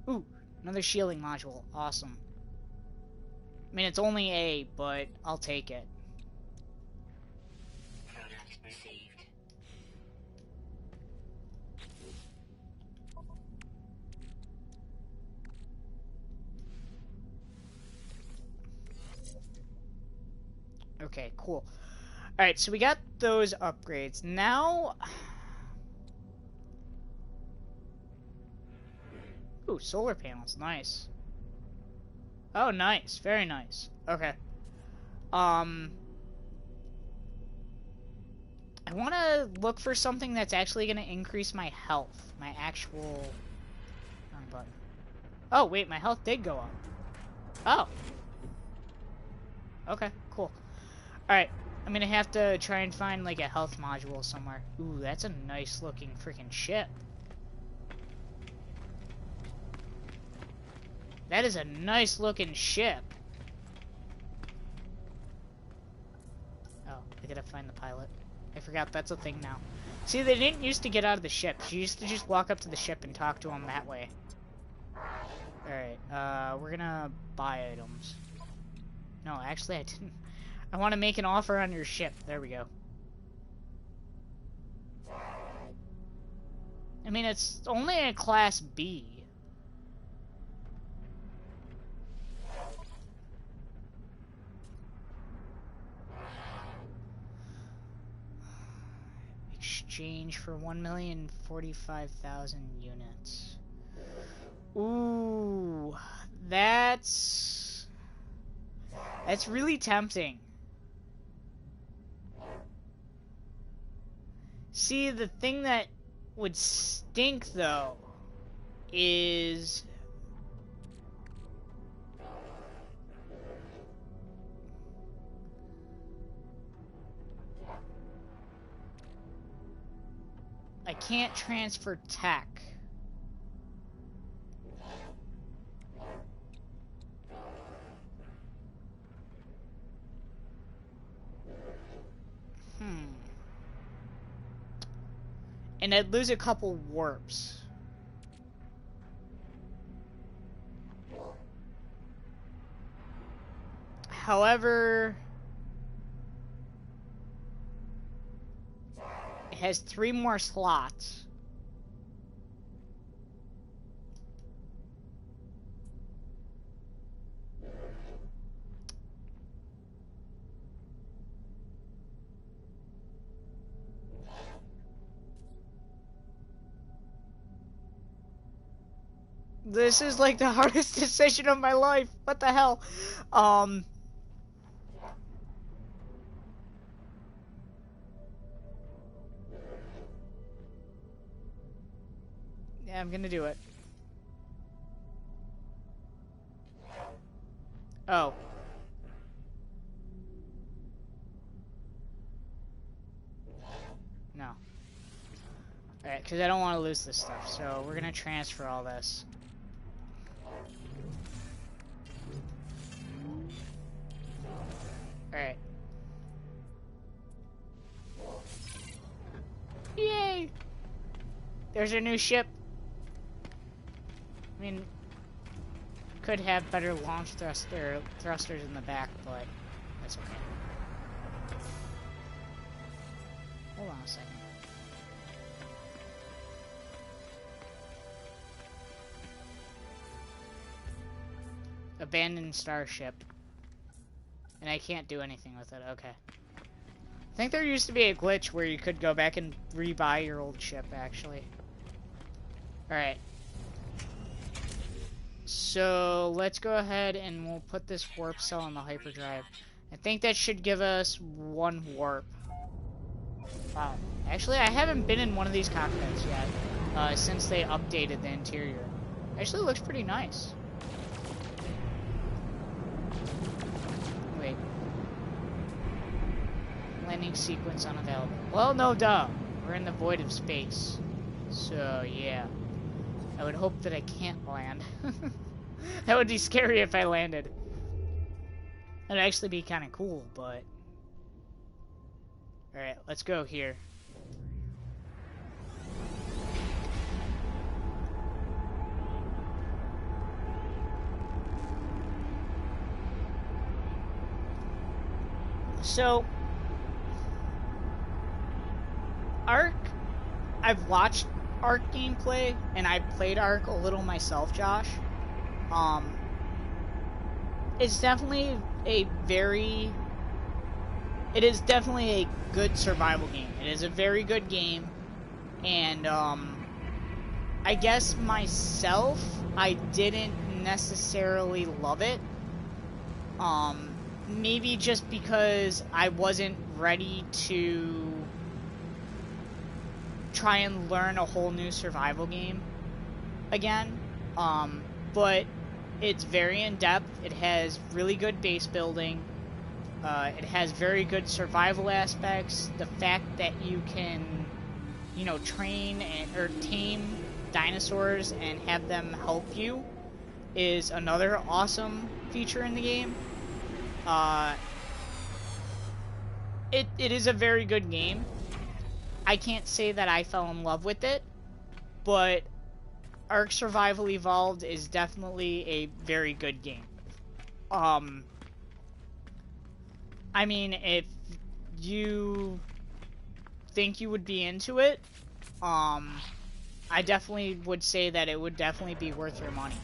Ooh, another shielding module. Awesome. I mean, it's only A, but I'll take it. Okay, cool. Alright, so we got those upgrades. Now, Ooh, solar panels. Nice. Oh, nice. Very nice. Okay. I want to look for something that's actually going to increase my health. My actual... Wrong button. Oh, wait, my health did go up. Oh. Okay, cool. Alright, I'm going to have to try and find, like, a health module somewhere. Ooh, that's a nice looking freaking ship. That is a nice looking ship. Oh, I gotta find the pilot. I forgot that's a thing now. See, they didn't used to get out of the ship. You used to just walk up to the ship and talk to them that way. Alright, we're gonna buy items. No, actually I didn't. I want to make an offer on your ship. There we go. I mean, it's only a Class B. Exchange for 1,045,000 units. Ooh, that's really tempting. See, the thing that would stink though is I can't transfer tech. And I'd lose a couple warps. However, it has 3 more slots. This is like the hardest decision of my life. What the hell? Yeah, I'm gonna do it. Oh. No. Alright, because I don't want to lose this stuff, so we're gonna transfer all this. Alright. Yay! There's our new ship. I mean, could have better launch thrusters in the back, but that's okay. Hold on a second. Abandoned starship. And I can't do anything with it. Okay. I think there used to be a glitch where you could go back and rebuy your old ship, actually. Alright. So, let's go ahead and we'll put this warp cell on the hyperdrive. I think that should give us 1 warp. Wow. Actually, I haven't been in one of these cockpits yet, since they updated the interior. Actually, it looks pretty nice. Wait. Landing sequence unavailable. Well, no duh. We're in the void of space. So, yeah. I would hope that I can't land. That would be scary if I landed. That'd actually be kind of cool, but... Alright, let's go here. So... Ark... I've watched Ark gameplay, and I've played Ark a little myself, Josh. It's definitely a very... It is definitely a good survival game. It is a very good game, and, I guess myself, I didn't necessarily love it. Maybe just because I wasn't ready to try and learn a whole new survival game again. But it's very in-depth. It has really good base building. It has very good survival aspects. The fact that you can, you know, train or tame dinosaurs and have them help you is another awesome feature in the game. It is a very good game. I can't say that I fell in love with it, but Ark Survival Evolved is definitely a very good game. I mean, if you think you would be into it, I definitely would say that it would definitely be worth your money.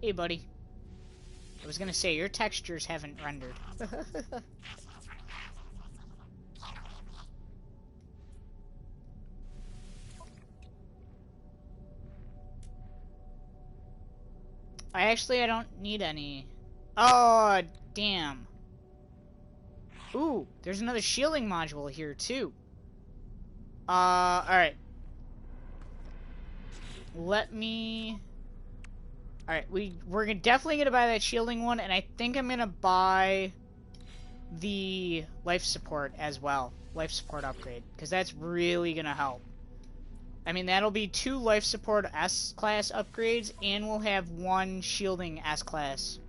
Hey, buddy. I was gonna say, your textures haven't rendered. I don't need any. Oh, damn. Ooh, there's another shielding module here, too. Alright. Let me... Alright, we're definitely gonna buy that shielding one, and I think I'm gonna buy the life support as well. Life support upgrade, because that's really gonna help. I mean, that'll be 2 life support S-Class upgrades, and we'll have 1 shielding S-Class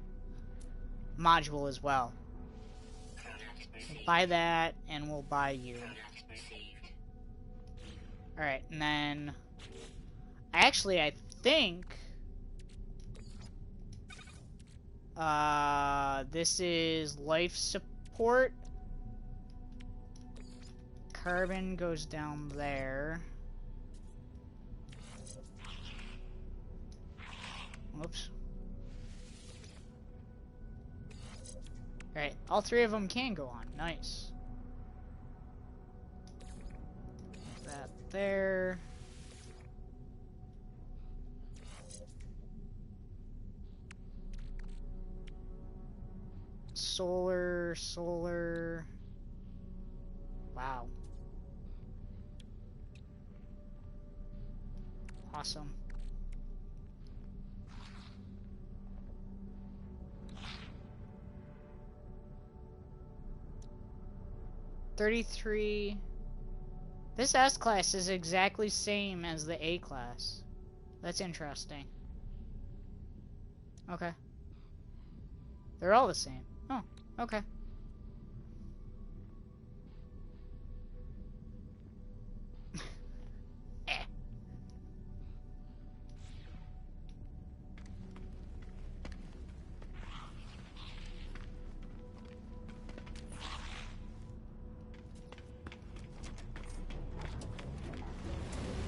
module as well. We'll buy that, and we'll buy you. Alright, and then... Actually, I think... this is life support. Carbon goes down there. Whoops. Alright, all 3 of them can go on. Nice. That there. Solar. Wow. Awesome. $33. This S-Class is exactly same as the A-Class. That's interesting. Okay. They're all the same. Oh, okay.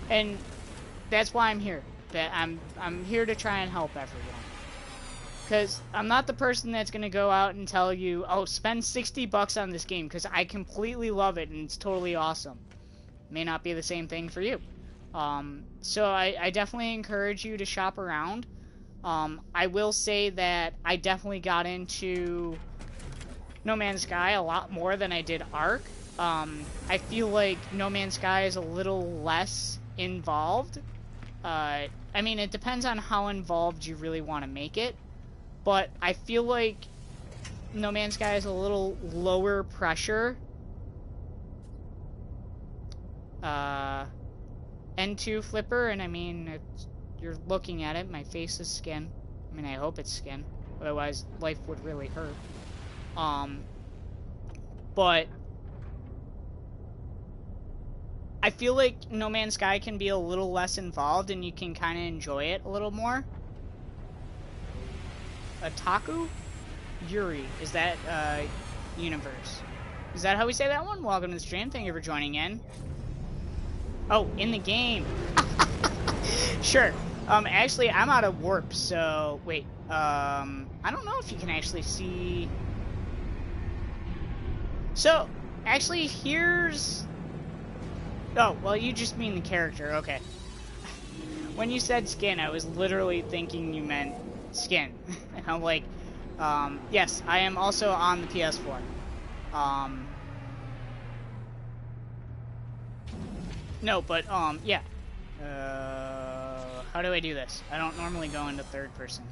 And that's why I'm here. That I'm here to try and help everyone. Because I'm not the person that's going to go out and tell you, oh, spend $60 on this game, because I completely love it and it's totally awesome. May not be the same thing for you. So I definitely encourage you to shop around. I will say that I definitely got into No Man's Sky a lot more than I did Ark. I feel like No Man's Sky is a little less involved. I mean, it depends on how involved you really want to make it. But I feel like No Man's Sky is a little lower pressure. N2 flipper, and I mean, you're looking at it, my face is skin. I mean, I hope it's skin. Otherwise, life would really hurt. But I feel like No Man's Sky can be a little less involved, and you can kind of enjoy it a little more. Otaku? Yuri. Is that, universe? Is that how we say that one? Welcome to the stream. Thank you for joining in. Oh, in the game. Sure. Actually, I'm out of warp, so... Wait. I don't know if you can actually see... So, actually, here's... Oh, well, you just mean the character, okay. When you said skin, I was literally thinking you meant skin. And I'm like, yes, I am also on the PS4. No, but, yeah. How do I do this? I don't normally go into third person.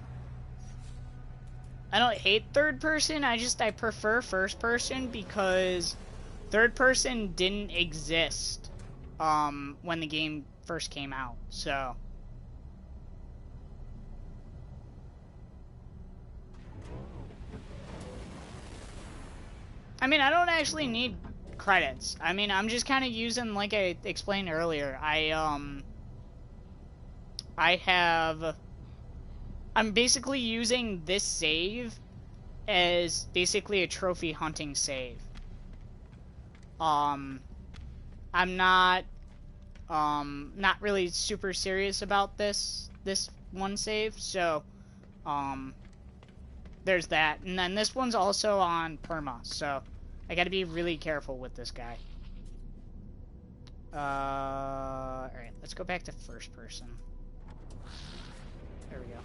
I don't hate third person, I prefer first person because third person didn't exist, when the game first came out, so. I mean, I don't actually need credits. I mean, I'm just kind of using, like I explained earlier, I'm basically using this save as basically a trophy hunting save. I'm not really super serious about this one save, so, there's that. And then this one's also on Perma, so I gotta be really careful with this guy. Alright, let's go back to first person. There we go.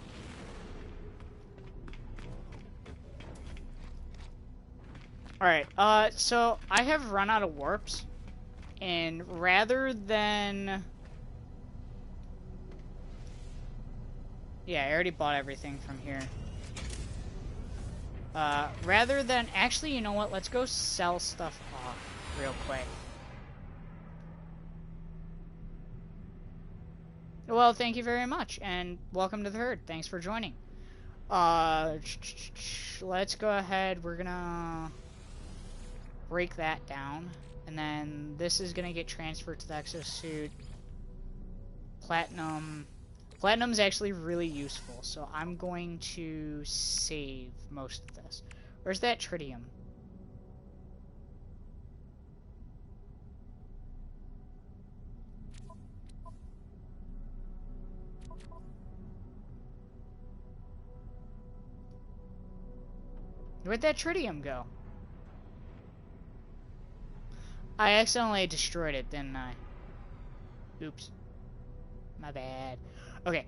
Alright, so I have run out of warps, and rather than... Yeah, I already bought everything from here. Rather than... Actually, you know what? Let's go sell stuff off real quick. Well, thank you very much, and welcome to the herd. Thanks for joining. Let's go ahead. We're gonna break that down, and then this is gonna get transferred to the exosuit. Platinum. Platinum's actually really useful, so I'm going to save most of this. Where's that tritium? Where'd that tritium go? I accidentally destroyed it, didn't I? Oops. My bad. Okay,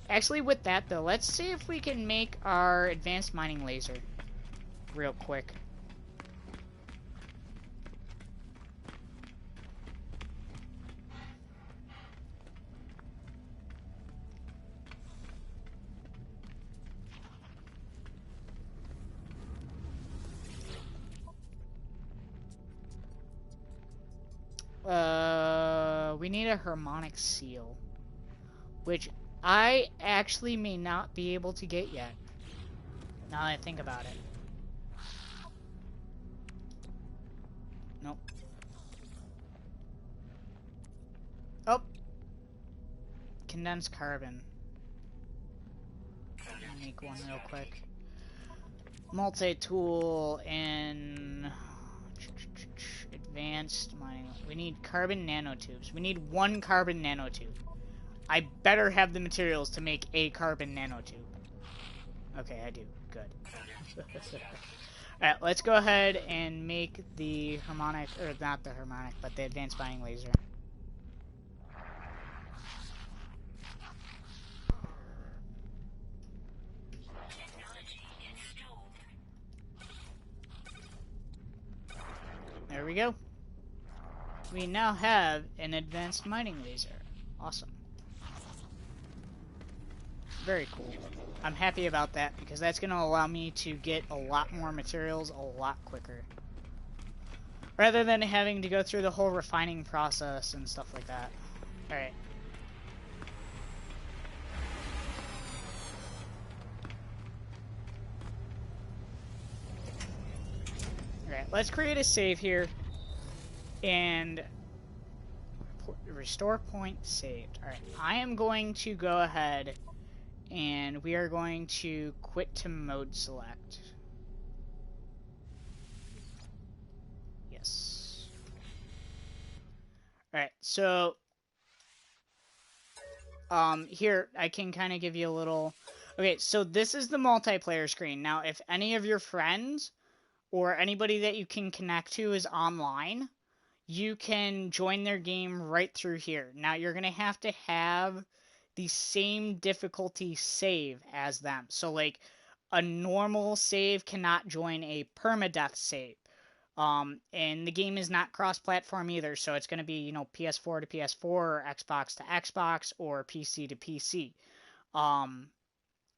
actually with that though, let's see if we can make our advanced mining laser real quick. We need a harmonic seal, which I actually may not be able to get yet, now that I think about it. Nope. Oh! Condensed carbon. I'll make one real quick. Multi-tool and... Advanced mining. We need carbon nanotubes. We need one carbon nanotube. I better have the materials to make a carbon nanotube. Okay, I do. Good. Alright, let's go ahead and make the harmonic, or not the harmonic, but the advanced mining laser. There we go. We now have an advanced mining laser. Awesome. Very cool. I'm happy about that because that's going to allow me to get a lot more materials a lot quicker. Rather than having to go through the whole refining process and stuff like that. Alright. Alright, let's create a save here. And restore point saved. Alright, I am going to go ahead and we are going to quit to mode select. Yes. Alright, so here I can kind of give you a little... Okay, so this is the multiplayer screen. Now, if any of your friends or anybody that you can connect to is online, you can join their game right through here. Now, you're going to have the same difficulty save as them. So, like, a normal save cannot join a permadeath save. And the game is not cross-platform either, so it's going to be, PS4 to PS4, or Xbox to Xbox, or PC to PC.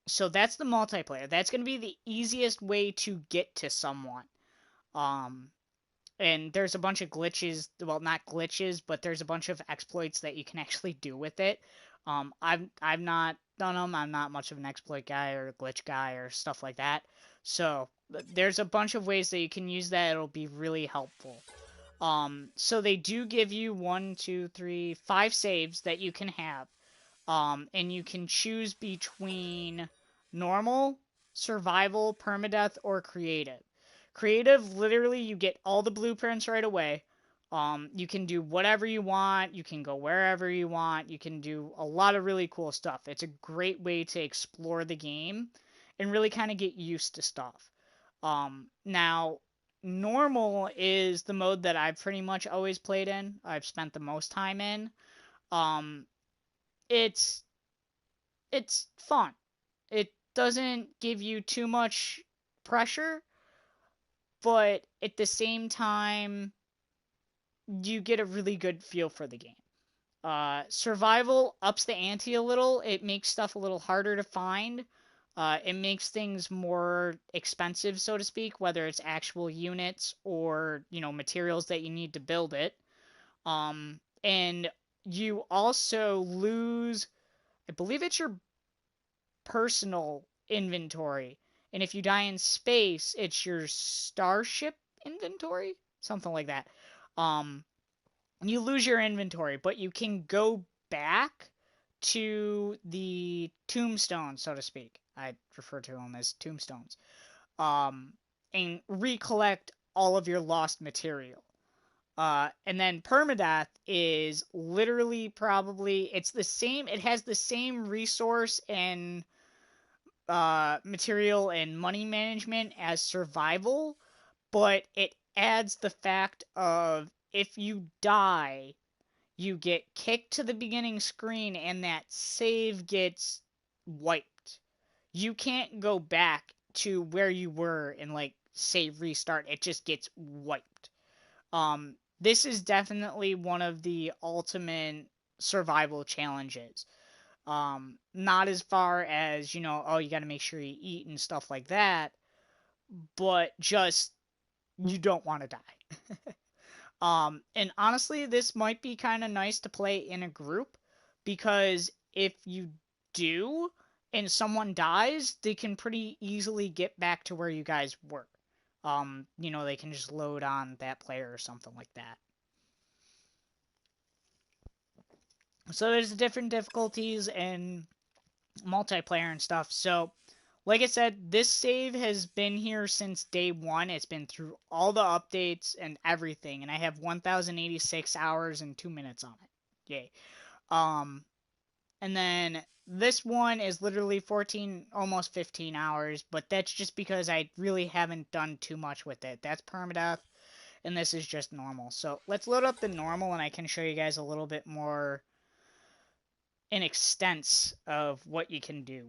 So that's the multiplayer. That's going to be the easiest way to get to someone. And there's a bunch of glitches, well, not glitches, but there's a bunch of exploits that you can actually do with it. I've not done them. I'm not much of an exploit guy or glitch guy or stuff like that. So there's a bunch of ways that you can use that. It'll be really helpful. So they do give you 5 saves that you can have. And you can choose between normal, survival, permadeath, or creative. Creative, literally, you get all the blueprints right away. You can do whatever you want. You can go wherever you want. You can do a lot of really cool stuff. It's a great way to explore the game and really kind of get used to stuff. Now, normal is the mode that I've pretty much always played in. I've spent the most time in. It's fun. It doesn't give you too much pressure, but at the same time, you get a really good feel for the game. Survival ups the ante a little. It makes stuff a little harder to find. It makes things more expensive, so to speak, whether it's actual units or, materials that you need to build it. And you also lose, I believe it's your personal inventory. And if you die in space, it's your starship inventory, something like that. You lose your inventory, but you can go back to the tombstones, so to speak. I refer to them as tombstones. And recollect all of your lost material. And then permadeath is literally it's the same. It has the same resource and material and money management as survival, but it adds the fact of if you die, you get kicked to the beginning screen and that save gets wiped. You can't go back to where you were and save restart. It just gets wiped. This is definitely one of the ultimate survival challenges. Not as far as, you gotta make sure you eat and stuff like that, but just, you don't want to die. And honestly, this might be kind of nice to play in a group, because if you do, and someone dies, they can pretty easily get back to where you guys were. They can just load on that player or something like that. So there's different difficulties and multiplayer and stuff. So, like I said, this save has been here since day one. It's been through all the updates and everything, and I have 1,086 hours and 2 minutes on it. Yay. And then this one is literally 14, almost 15 hours, but that's just because I really haven't done too much with it. That's permadeath, and this is just normal. So let's load up the normal, and I can show you guys a little bit more an extent of what you can do.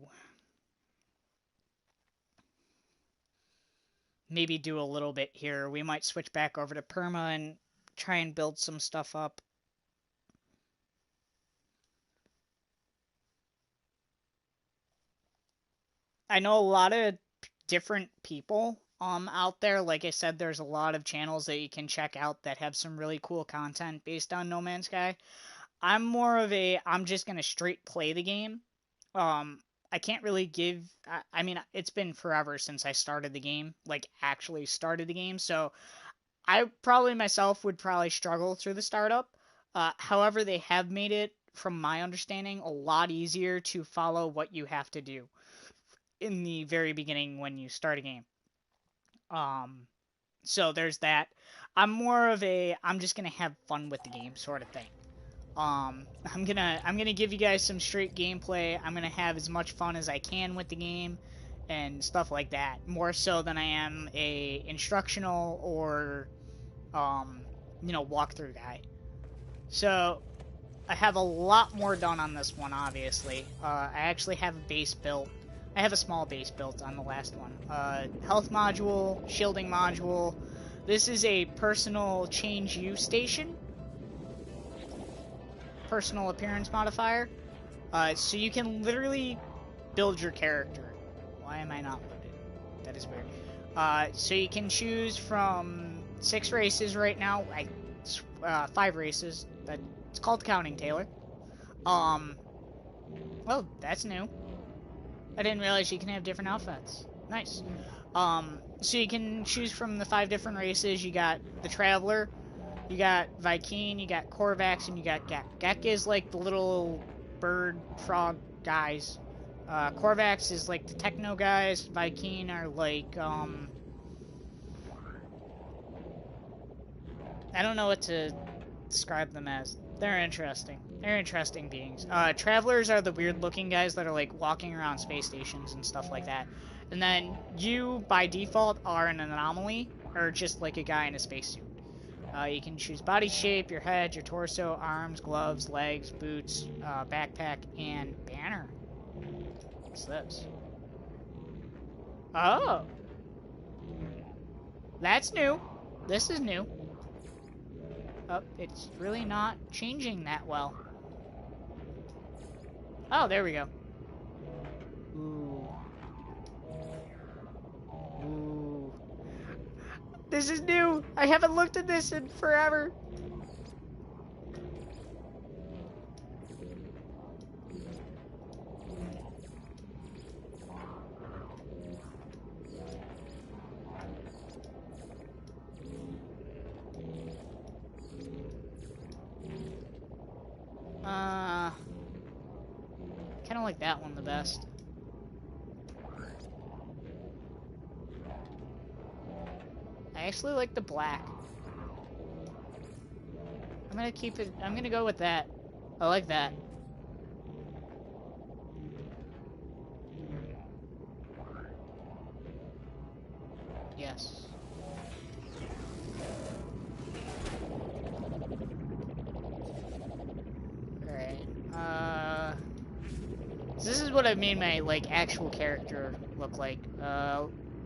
Maybe do a little bit here. We might switch back over to Perma and try and build some stuff up. I know a lot of different people out there. Like I said, there's a lot of channels that you can check out that have some really cool content based on No Man's Sky. I'm more of I'm just going to straight play the game. I can't really I mean, it's been forever since I started the game, actually started the game, so I probably myself would probably struggle through the startup. However, they have made it, from my understanding, a lot easier to follow what you have to do in the very beginning when you start a game. So there's that. I'm more of I'm just going to have fun with the game sort of thing. I'm gonna give you guys some straight gameplay. I'm gonna have as much fun as I can with the game, and stuff like that, more so than I am a instructional or, walkthrough guy. So, I have a lot more done on this one, obviously. I actually have a base built. I have a small base built on the last one. Health module, shielding module. This is a personal change you station. Personal appearance modifier. So you can literally build your character. Why am I not loaded? That is weird. So you can choose from 6 races right now. 5 races. It's called counting, Taylor. Well, that's new. I didn't realize you can have different outfits. Nice. So you can choose from the 5 different races. You got the Traveler, you got Vy'keen, you got Korvax, and you got Gek. Gek is like the little bird frog guys. Korvax is like the techno guys. Vy'keen are like, I don't know what to describe them as. They're interesting. They're interesting beings. Travelers are the weird-looking guys that are, like, walking around space stations and stuff like that. And then you, by default, are an anomaly, or just, like, a guy in a spacesuit. You can choose body shape, your head, your torso, arms, gloves, legs, boots, backpack, and banner. What's this? Oh! That's new. This is new. Oh, it's really not changing that well. Oh, there we go. Ooh. Ooh. This is new! I haven't looked at this in forever! Kinda like that one the best. I actually like the black. I'm gonna keep it, I'm gonna go with that. I like that. Yes. Alright, so this is what I made my, like, actual character look like.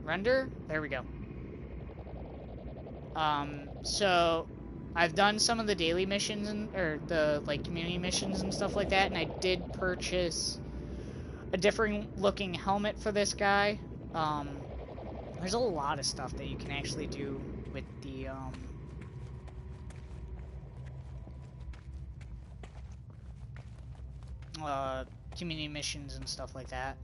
Render? There we go. So I've done some of the daily missions or the like community missions and stuff like that, and I did purchase a different looking helmet for this guy. There's a lot of stuff that you can actually do with the community missions and stuff like that.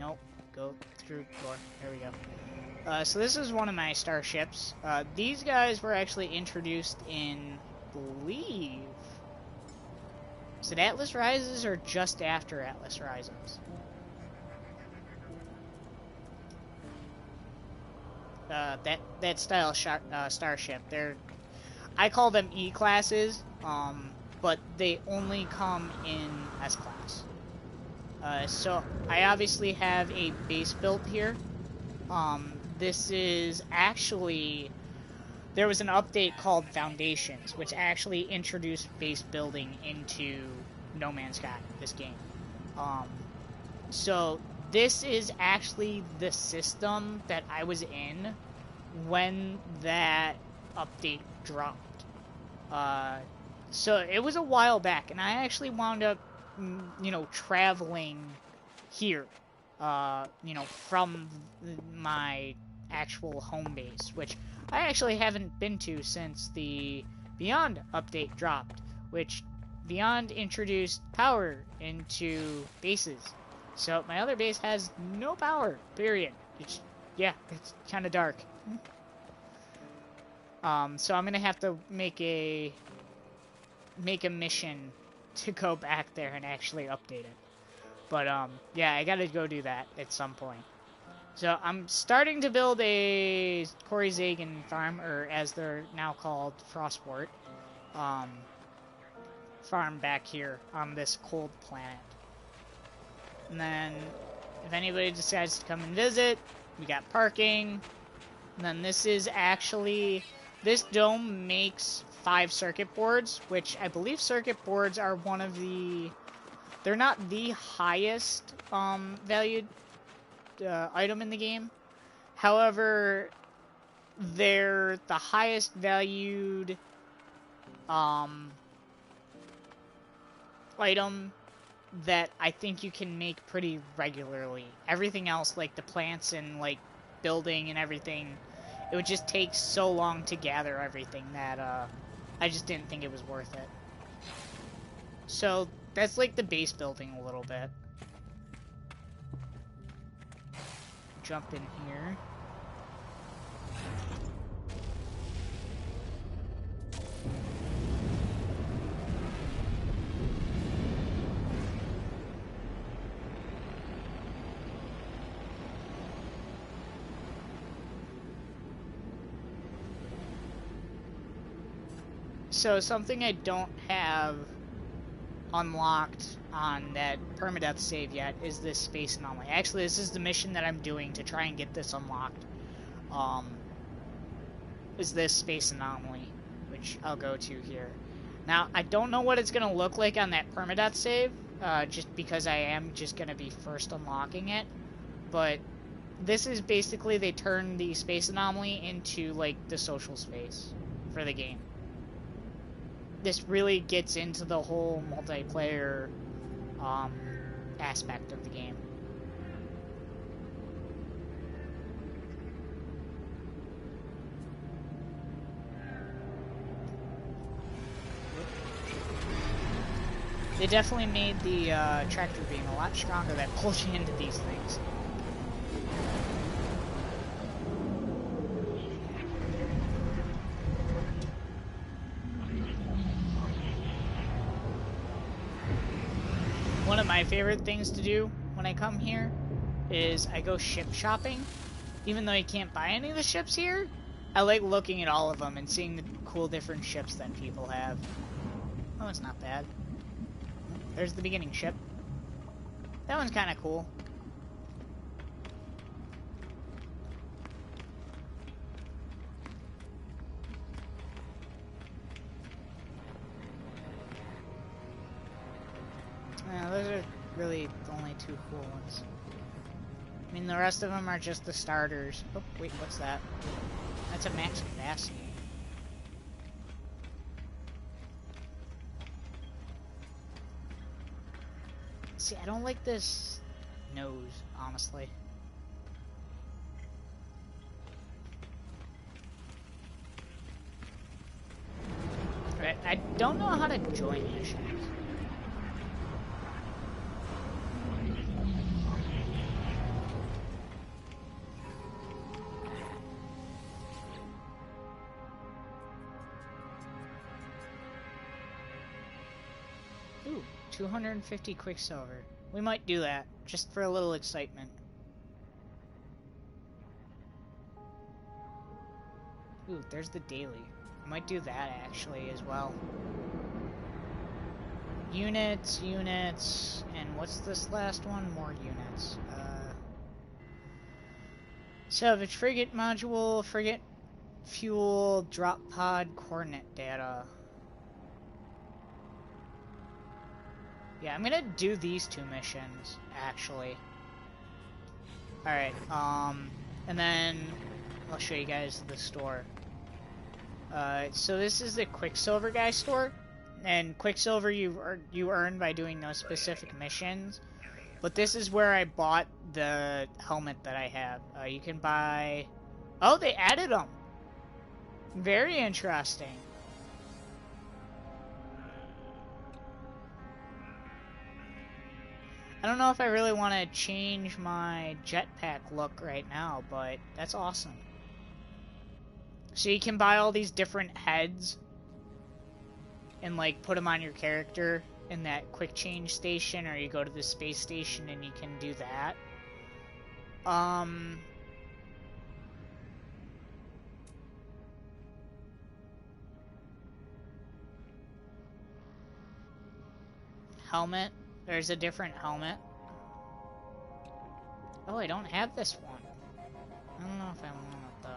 Nope. Go through door. There we go. So this is one of my starships. These guys were actually introduced in, believe, is it Atlas Rises or just after Atlas Rises? That style starship. I call them E classes, but they only come in S class. So I obviously have a base built here. This is actually, there was an update called Foundations, which actually introduced base building into No Man's Sky, this game. So this is actually the system that I was in when that update dropped. So it was a while back, and I actually wound up, traveling here, from my actual home base, which I actually haven't been to since the Beyond update dropped, which Beyond introduced power into bases. So my other base has no power, period. It's kind of dark. So I'm gonna have to make a mission to go back there and actually update it. But yeah, I gotta go do that at some point. So I'm starting to build a Corey Zagan farm, or as they're now called, Frostport farm back here on this cold planet. And then if anybody decides to come and visit, we got parking. And then this is actually, this dome makes 5 circuit boards, which I believe circuit boards are one of the, they're not the highest valued item in the game. However, they're the highest valued item that I think you can make pretty regularly. Everything else, like the plants and like building and everything, it would just take so long to gather everything that I just didn't think it was worth it. So that's like the base building a little bit. Jump in here. So something I don't have unlocked on that Permadeath save yet is this space anomaly. Actually, this is the mission that I'm doing to try and get this unlocked. Is this space anomaly, which I'll go to here. Now, I don't know what it's going to look like on that Permadeath save, just because I am just going to be first unlocking it. But this is basically, they turn the space anomaly into, like, the social space for the game. This really gets into the whole multiplayer aspect of the game. They definitely made the tractor beam a lot stronger that pulls you into these things. One of my favorite things to do when I come here is I go ship shopping. Even though you can't buy any of the ships here, I like looking at all of them and seeing the cool different ships that people have. Oh, it's not bad. There's the beginning ship. That one's kind of cool. Yeah, those are really the only 2 cool ones. I mean, the rest of them are just the starters. Oh, wait, what's that? That's a max capacity. See, I don't like this nose, honestly. Right, I don't know how to join missions. Ooh, 250 Quicksilver. We might do that, just for a little excitement. Ooh, there's the daily. I might do that, actually, as well. Units, and what's this last one? More units. Salvage frigate module, frigate fuel, drop pod, coordinate data. Yeah, I'm gonna do these 2 missions, actually. Alright, and then I'll show you guys the store. So this is the Quicksilver guy store, and Quicksilver you earn by doing those specific missions. But this is where I bought the helmet that I have. You can buy... Oh, they added them! Very interesting. I don't know if I really want to change my jetpack look right now, but that's awesome. So you can buy all these different heads and like put them on your character in that quick change station, or you go to the space station and you can do that. Helmet. There's a different helmet. Oh, I don't have this one. I don't know if I want it, though.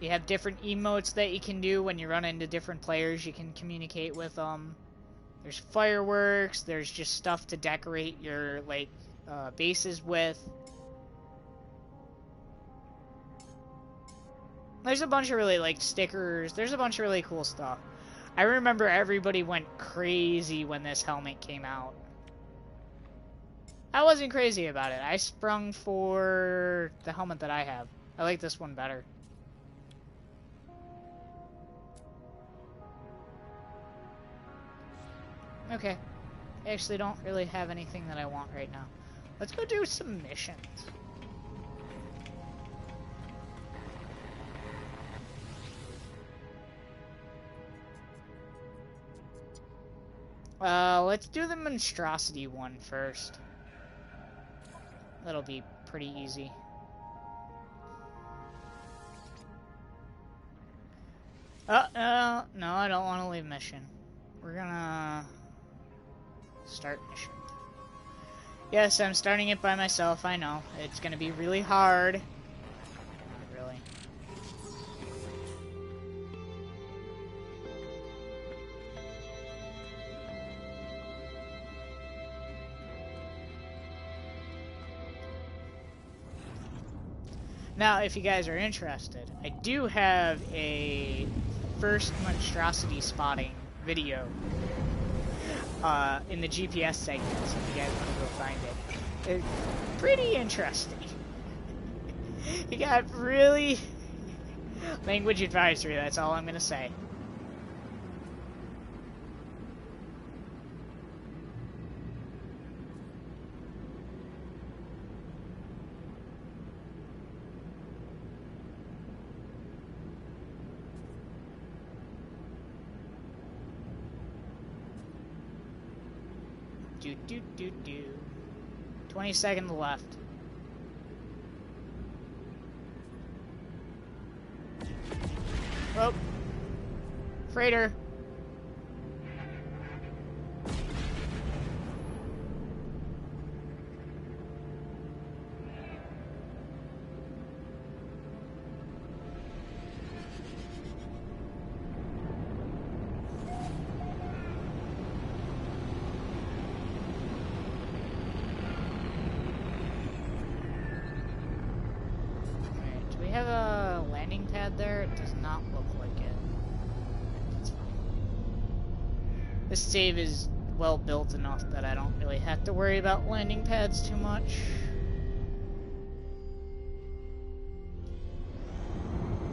You have different emotes that you can do when you run into different players. You can communicate with them. There's fireworks. There's just stuff to decorate your, like, bases with. There's a bunch of really, like, stickers. There's a bunch of really cool stuff. I remember everybody went crazy when this helmet came out. I wasn't crazy about it. I sprung for the helmet that I have. I like this one better. Okay. I actually don't really have anything that I want right now. Let's go do some missions. Let's do the monstrosity one first. That'll be pretty easy. No, I don't want to leave mission. We're gonna start mission. Yes, I'm starting it by myself, I know. It's gonna be really hard. Not really. Now, if you guys are interested, I do have a first monstrosity spotting video in the GPS segment, so if you guys want to go find it. It's pretty interesting. You got really language advisory, that's all I'm going to say. Do. 20 seconds left. Oh. Freighter. There, it does not look like it. That's fine. This save is well built enough that I don't really have to worry about landing pads too much.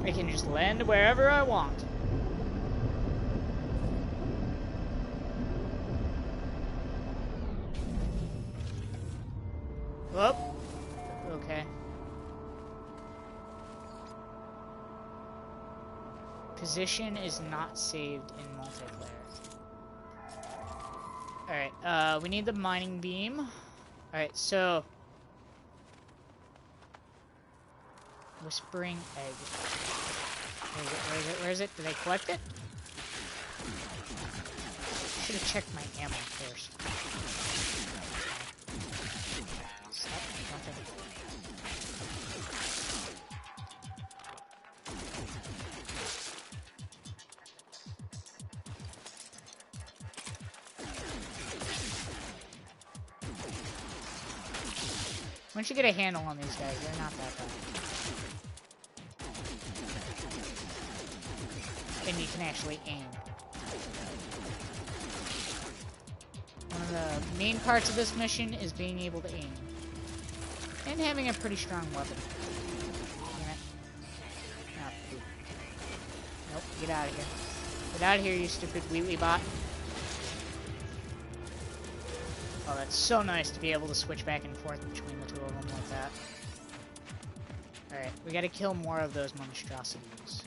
I can just land wherever I want. Whoop. Okay. Position is not saved in multiplayer. Alright, we need the mining beam. Alright, so... Whispering egg. Where is it? Where is it? Where is it? Did I collect it? Should have checked my ammo first. Nothing. Once you get a handle on these guys, they're not that bad. And you can actually aim. One of the main parts of this mission is being able to aim. And having a pretty strong weapon. Damn it. Oh, poop. Nope, get out of here. Get out of here, you stupid wheelie bot. Oh, that's so nice to be able to switch back and forth between the two of them like that. Alright, we gotta kill more of those monstrosities.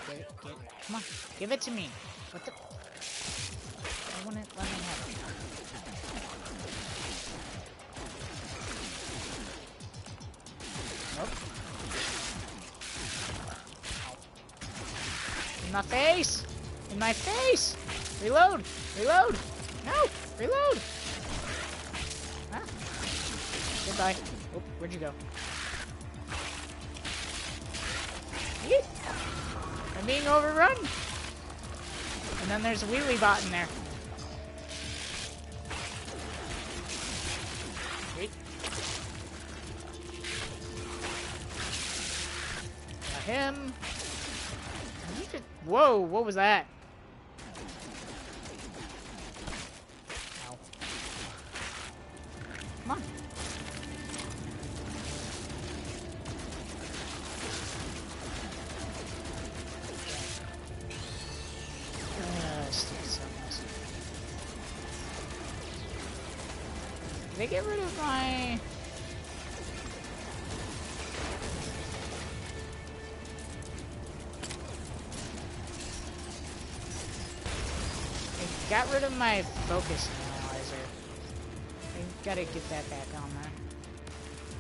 Give it. Come on, give it to me. What the? I wouldn't let me have it. Nope. Ow. In my face! In my face! Reload! Reload! No! Reload! Huh? Goodbye. Oh, where'd you go? Yeet. I'm being overrun! And then there's a wheelie bot in there. Wait. Got him. Whoa, what was that? Ow. Come on. Did they get rid of my... I got rid of my focus analyzer. I gotta get that back on there.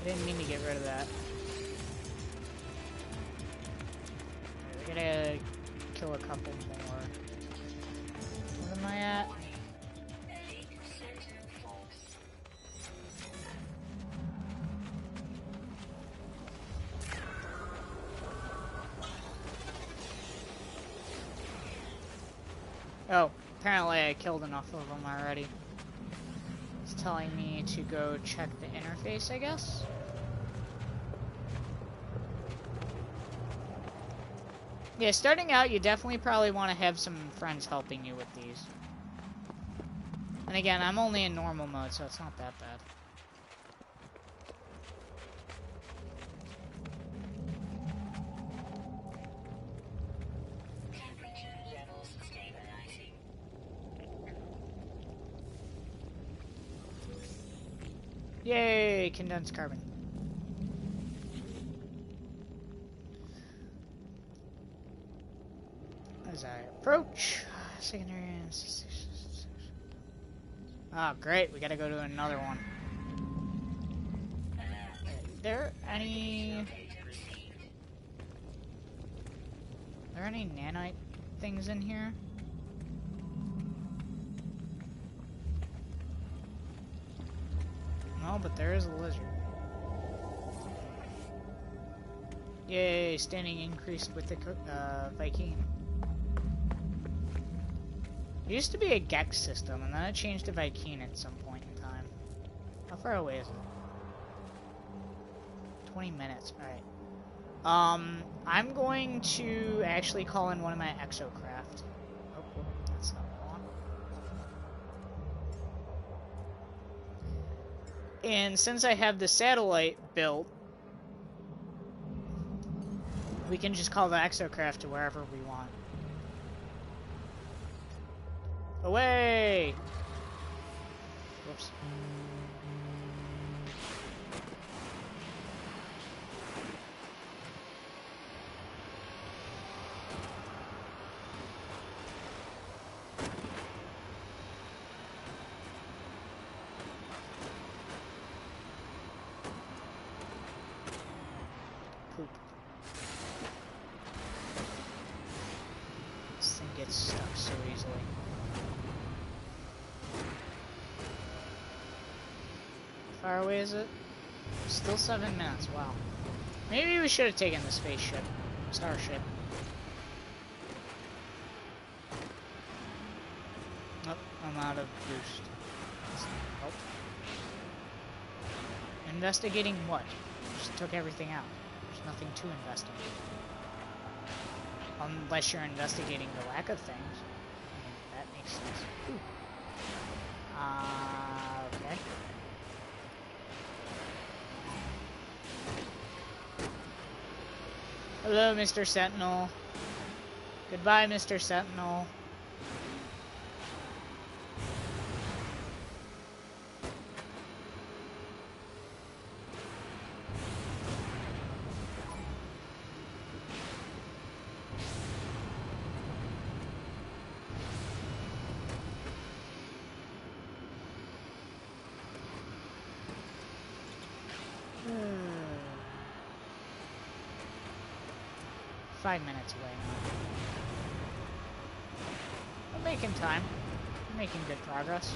I didn't mean to get rid of that. We gotta kill a couple more. What am I at? Oh, apparently I killed enough of them already. It's telling me to go check the interface, I guess? Yeah, starting out, you definitely probably want to have some friends helping you with these. And again, I'm only in normal mode, so it's not that bad. Yay, condensed carbon. As I approach, secondary. Oh, great, we gotta go to another one. Are there any nanite things in here? No, but there is a lizard. Yay, standing increased with the Viking. It used to be a Gex system, and then it changed to Viking at some point in time. How far away is it? 20 minutes, alright. I'm going to actually call in one of my exocraft. Oh, that's not one. And since I have the satellite built, we can just call the exocraft to wherever we want. Away! Whoops. Poop. This thing gets stuck so easily. How far away is it? Still 7 minutes, wow. Maybe we should have taken the spaceship. Starship. Oh, I'm out of boost. Oh. Investigating what? Just took everything out. There's nothing to investigate. Unless you're investigating the lack of things. I mean, that makes sense. Ooh. Okay. Hello, Mr. Sentinel. Goodbye, Mr. Sentinel. Five minutes away now. making time. We're making good progress.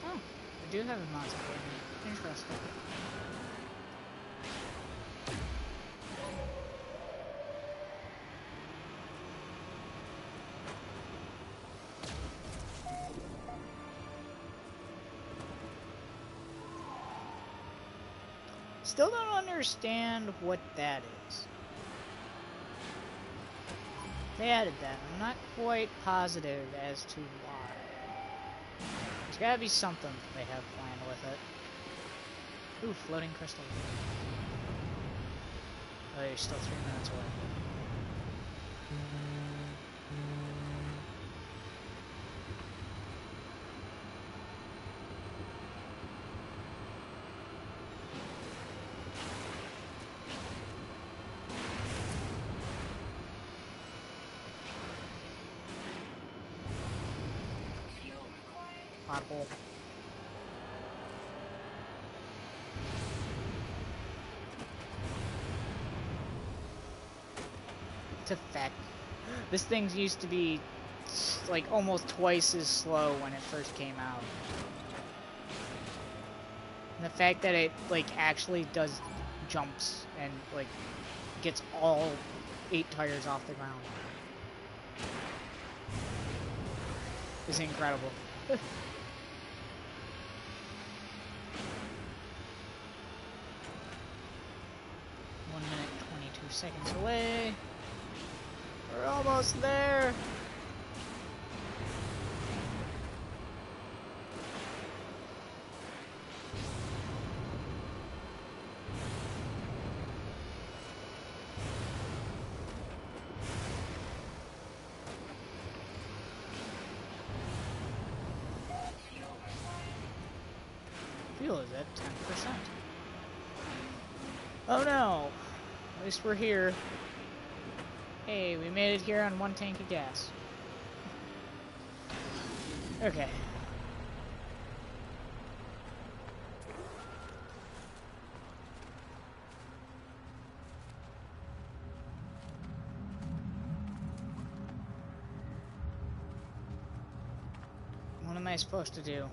I do have a monster for me. Interesting. Still don't understand what that is. They added that. I'm not quite positive as to why. There's gotta be something they have planned with it. Ooh, floating crystal. Oh, you're still 3 minutes away. Pothole. To fact, this thing used to be like almost twice as slow when it first came out. And the fact that it like actually does jumps and like gets all 8 tires off the ground is incredible. 1 minute 22 seconds away. We're almost there. Fuel is at 10%. Oh no! At least we're here. Hey, we made it here on 1 tank of gas. Okay. What am I supposed to do?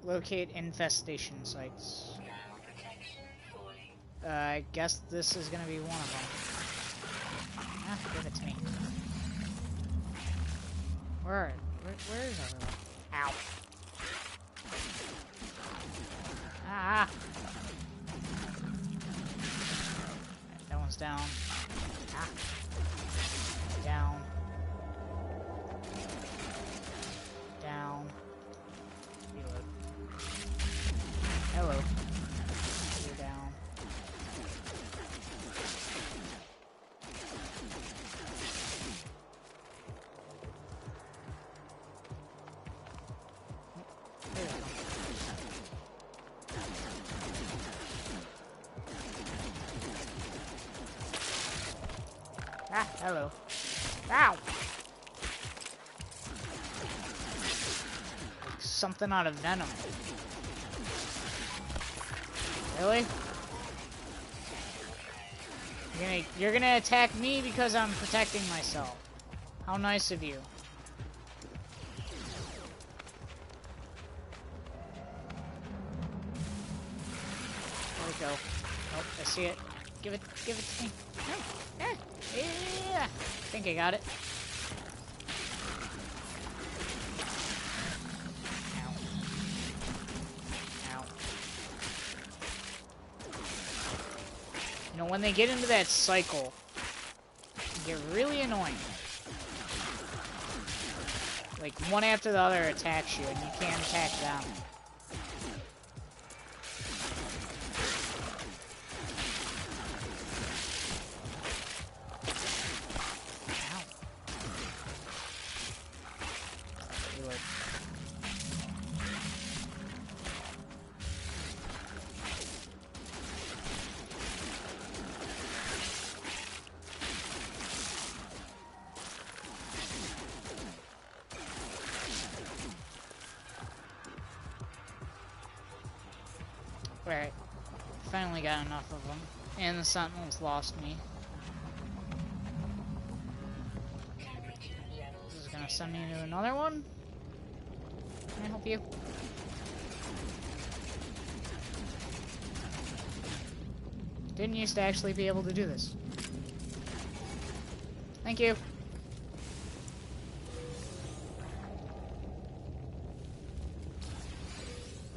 Locate infestation sites. I guess this is gonna be one of them. Ah, give it to me. Where is everyone? Ow. Ah! That one's down. Ah. Down. Down. Reload. Hello. You're down. There we go. Ah, hello. Ow! Like something out of Venom. Really? You're gonna attack me because I'm protecting myself. How nice of you. There we go. Oh, I see it. Give it to me. No. Yeah. I think I got it. Ow. Ow. You know, when they get into that cycle, they get really annoying. Like, one after the other attacks you, and you can't attack them. Alright, finally got enough of them, and the Sentinels lost me. This is gonna send me to another one. Can I help you? Didn't used to actually be able to do this. Thank you.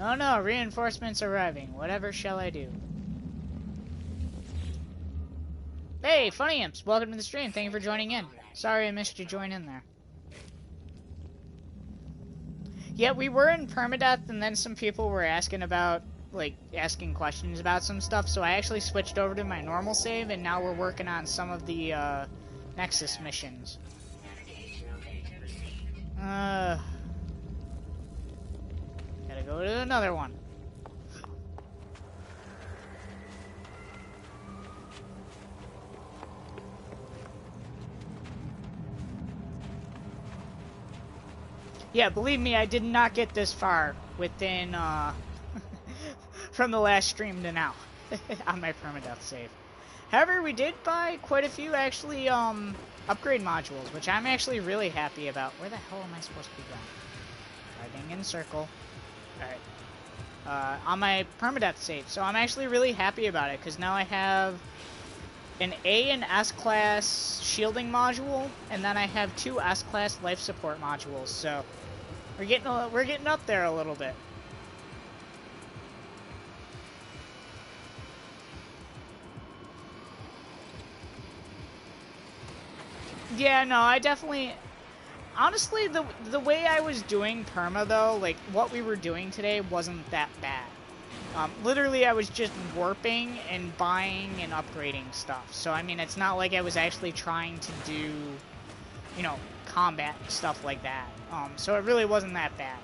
Oh no, reinforcements arriving. Whatever shall I do? Hey, Funny Imps! Welcome to the stream. Thank you for joining in. Sorry I missed you join in there. Yeah, we were in Permadeath, and then some people were asking about, like, asking questions about some stuff, so I actually switched over to my normal save, and now we're working on some of the, Nexus missions. Gotta go to another one. Yeah, believe me, I did not get this far within, from the last stream to now, on my permadeath save. However, we did buy quite a few, actually, upgrade modules, which I'm actually really happy about. Where the hell am I supposed to be going? Driving in circle. Alright. On my permadeath save, so I'm actually really happy about it, because now I have an A and S class shielding module, and then I have 2 S class life support modules, so we're getting up there a little bit. Yeah, no, I definitely... Honestly, the way I was doing Perma, though, like, what we were doing today wasn't that bad. Literally, I was just warping and buying and upgrading stuff. So, I mean, it's not like I was actually trying to do, you know, combat stuff like that. So it really wasn't that bad.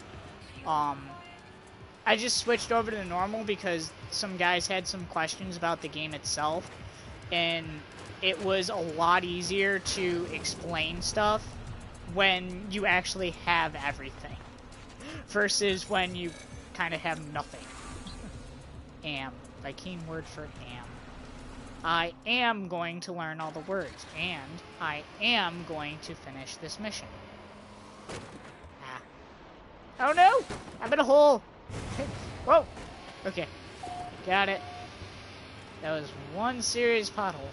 I just switched over to the normal because some guys had some questions about the game itself. And it was a lot easier to explain stuff when you actually have everything versus when you kind of have nothing. Viking word for am. I am going to learn all the words, and I am going to finish this mission. Ah. Oh no! I'm in a hole! Whoa! Okay. Got it. That was one serious pothole.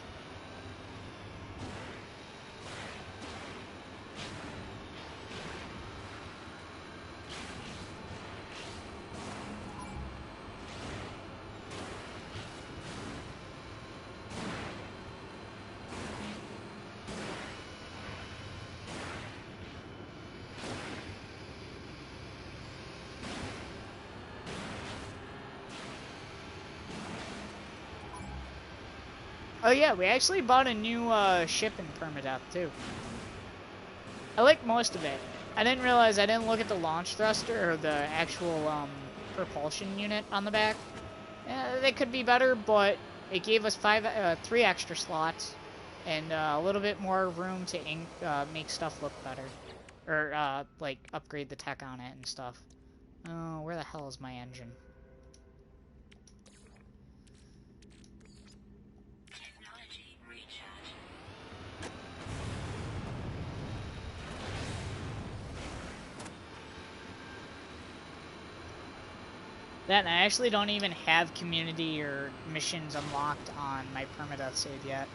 Oh yeah, we actually bought a new ship in Permadeath too. I like most of it. I didn't realize I didn't look at the launch thruster or the actual propulsion unit on the back. They could be better, but it gave us 3 extra slots and a little bit more room to make stuff look better, or like upgrade the tech on it and stuff. Oh, where the hell is my engine? That, and I actually don't even have community or missions unlocked on my permadeath save yet.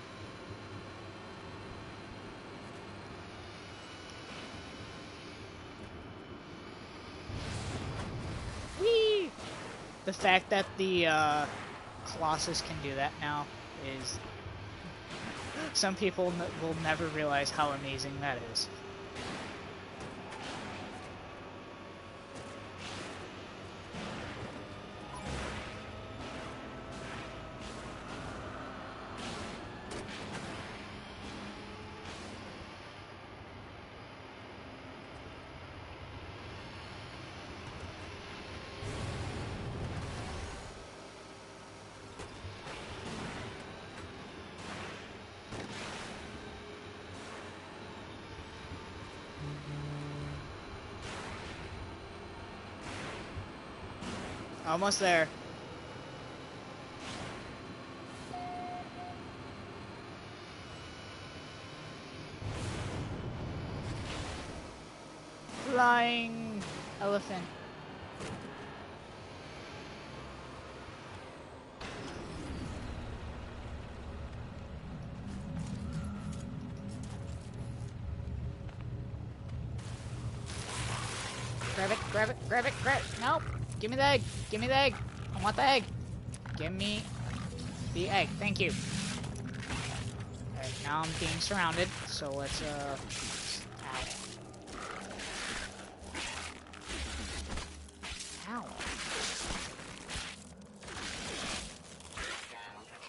Whee! The fact that the Colossus can do that now is some people will never realize how amazing that is. Almost there. Flying elephant. Grab it, grab it, grab it, grab it. Nope. Give me the egg. Give me the egg. I want the egg. Give me the egg. Thank you. Alright, now I'm being surrounded, so let's, ow. Ow.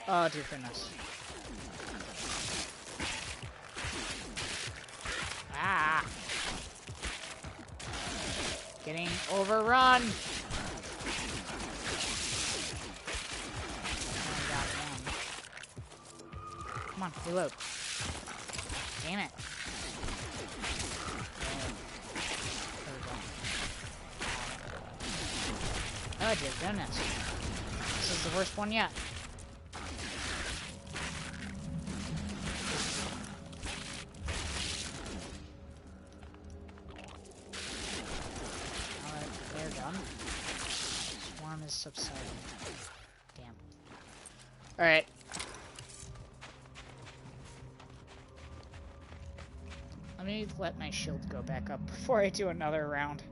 Oh, dear goodness. Ah. Getting overrun. Come on, reload. Damn it. There we go. Oh, dear goodness. This is the worst one yet. Alright, they're done. Swarm is subsiding. Damn. Alright. Let me let my shield go back up before I do another round.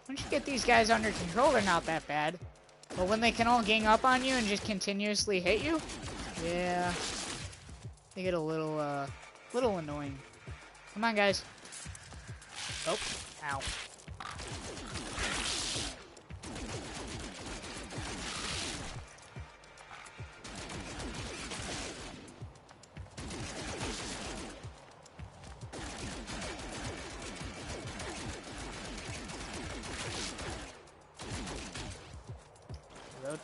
Once you get these guys under control, they're not that bad. But when they can all gang up on you and just continuously hit you, yeah, they get a little annoying. Come on, guys. Oh, ow. Reload.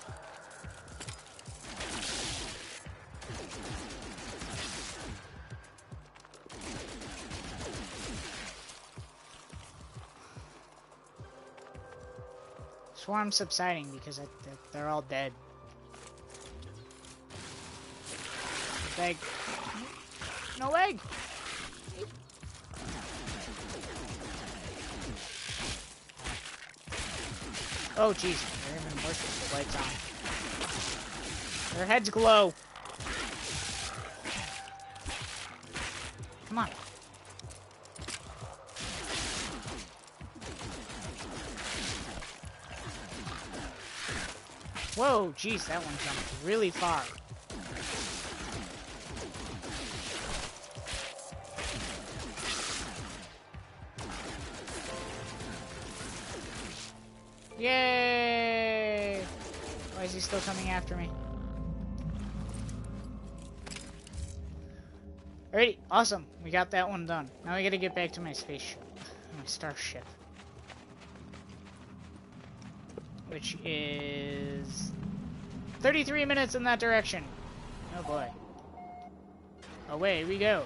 Swarm subsiding because they're all dead. Egg. No egg! Oh, jeez. They're even worse with the lights on. Their heads glow. Come on. Whoa, jeez, that one jumped really far. Yay! Why is he still coming after me? Alrighty, awesome. We got that one done. Now we gotta get back to my spaceship. My starship. Which is 33 minutes in that direction. Oh boy. Away we go.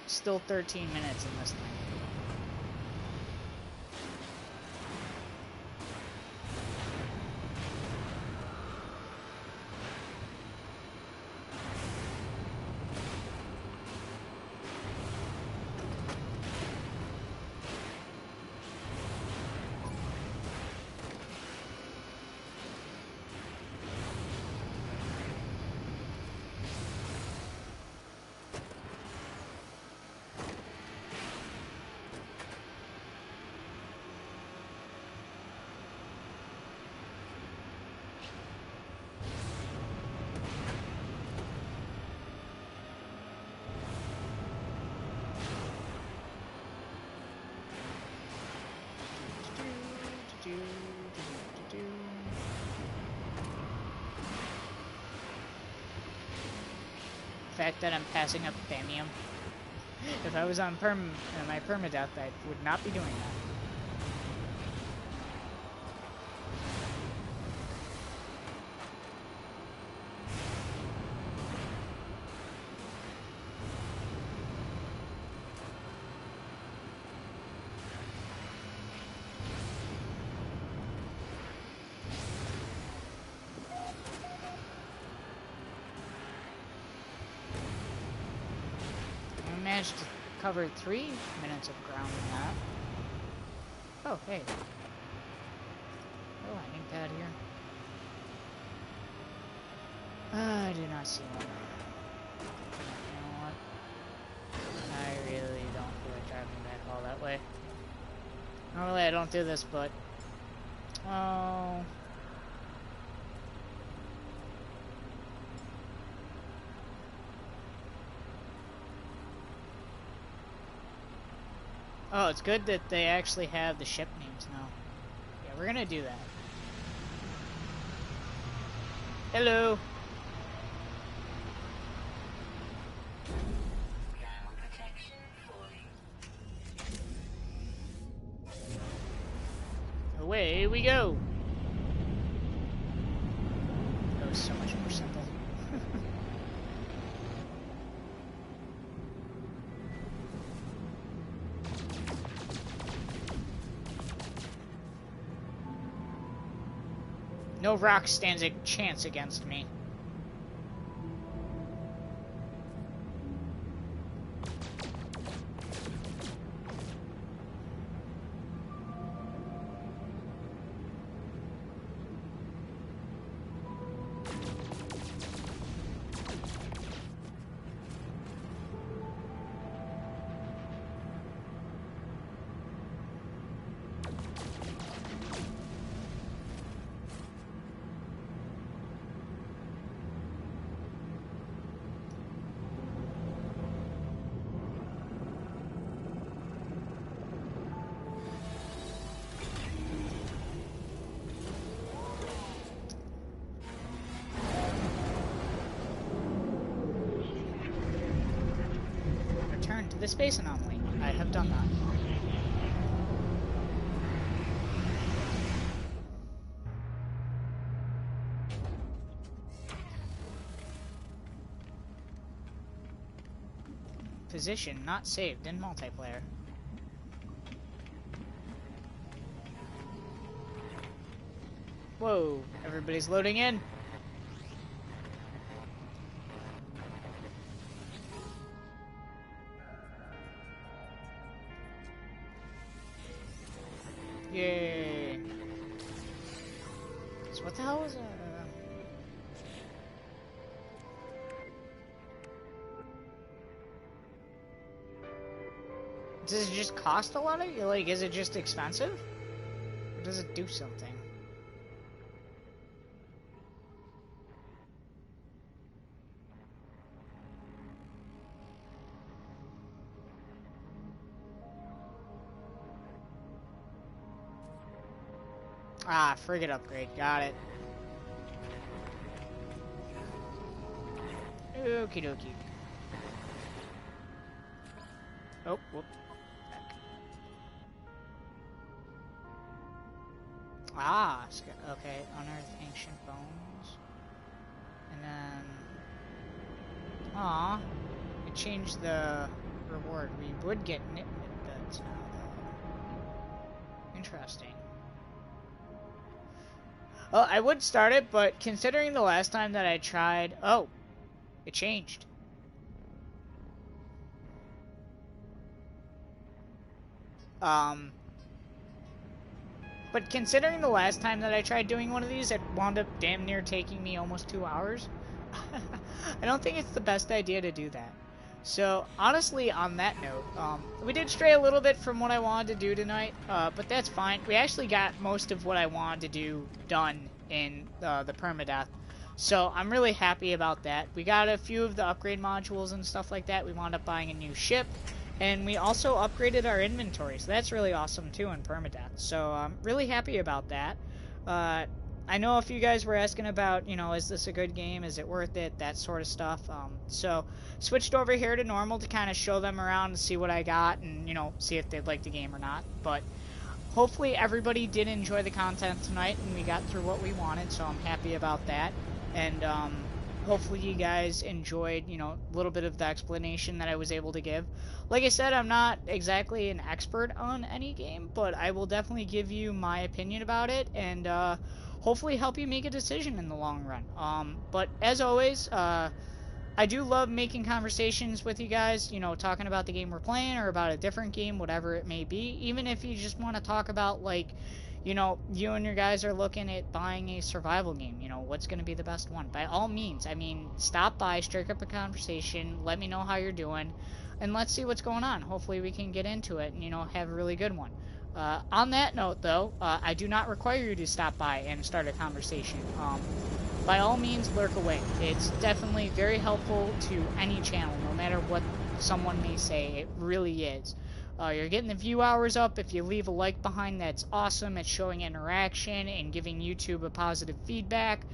Still 13 minutes in this thing. fact that I'm passing up Thamium. If I was on my Permadeath, I would not be doing that. Managed to cover 3 minutes of ground in that. Oh, hey. Oh, landing pad here. I do not see one. You know what? I really don't feel like driving back all that way. Normally I don't do this, but... Oh... Oh, it's good that they actually have the ship names now. Yeah, we're gonna do that. Hello! Away we go! That was so much more simple. No rock stands a chance against me. The space anomaly. I have done that. Position not saved in multiplayer. Whoa, everybody's loading in. Yay. So what the hell was Does it just cost a lot of you? Like, is it just expensive? Or does it do something? Ah, frigate upgrade. Got it. Okie dokie. Oh, whoop. Ah, okay. Unearth ancient bones. And then... Aw. It changed the reward. We would get nit beds now, though. Interesting. Well, I would start it, but considering the last time that I tried... Oh! It changed. But considering the last time that I tried doing one of these, it wound up damn near taking me almost 2 hours. I don't think it's the best idea to do that. So, honestly, on that note, we did stray a little bit from what I wanted to do tonight, but that's fine. We actually got most of what I wanted to do done in the Permadeath. So, I'm really happy about that. We got a few of the upgrade modules and stuff like that. We wound up buying a new ship. And we also upgraded our inventory, so that's really awesome too in Permadeath. So I'm really happy about that. I know a few guys were asking about, you know, is this a good game? Is it worth it? That sort of stuff. So switched over here to normal to kind of show them around and see what I got and, you know, see if they'd like the game or not. But hopefully everybody did enjoy the content tonight and we got through what we wanted, so I'm happy about that. And hopefully you guys enjoyed, you know, a little bit of the explanation that I was able to give. Like I said, I'm not exactly an expert on any game, but I will definitely give you my opinion about it and hopefully help you make a decision in the long run. But as always, I do love making conversations with you guys, you know, talking about the game we're playing or about a different game, whatever it may be. Even if you just want to talk about, like, you know, you and your guys are looking at buying a survival game, you know, what's going to be the best one? By all means, I mean, stop by, strike up a conversation, let me know how you're doing, and let's see what's going on. Hopefully we can get into it and, you know, have a really good one. On that note, though, I do not require you to stop by and start a conversation. By all means, lurk away. It's definitely very helpful to any channel, no matter what someone may say. It really is. You're getting the view hours up. If you leave a like behind, that's awesome. It's showing interaction and giving YouTube a positive feedback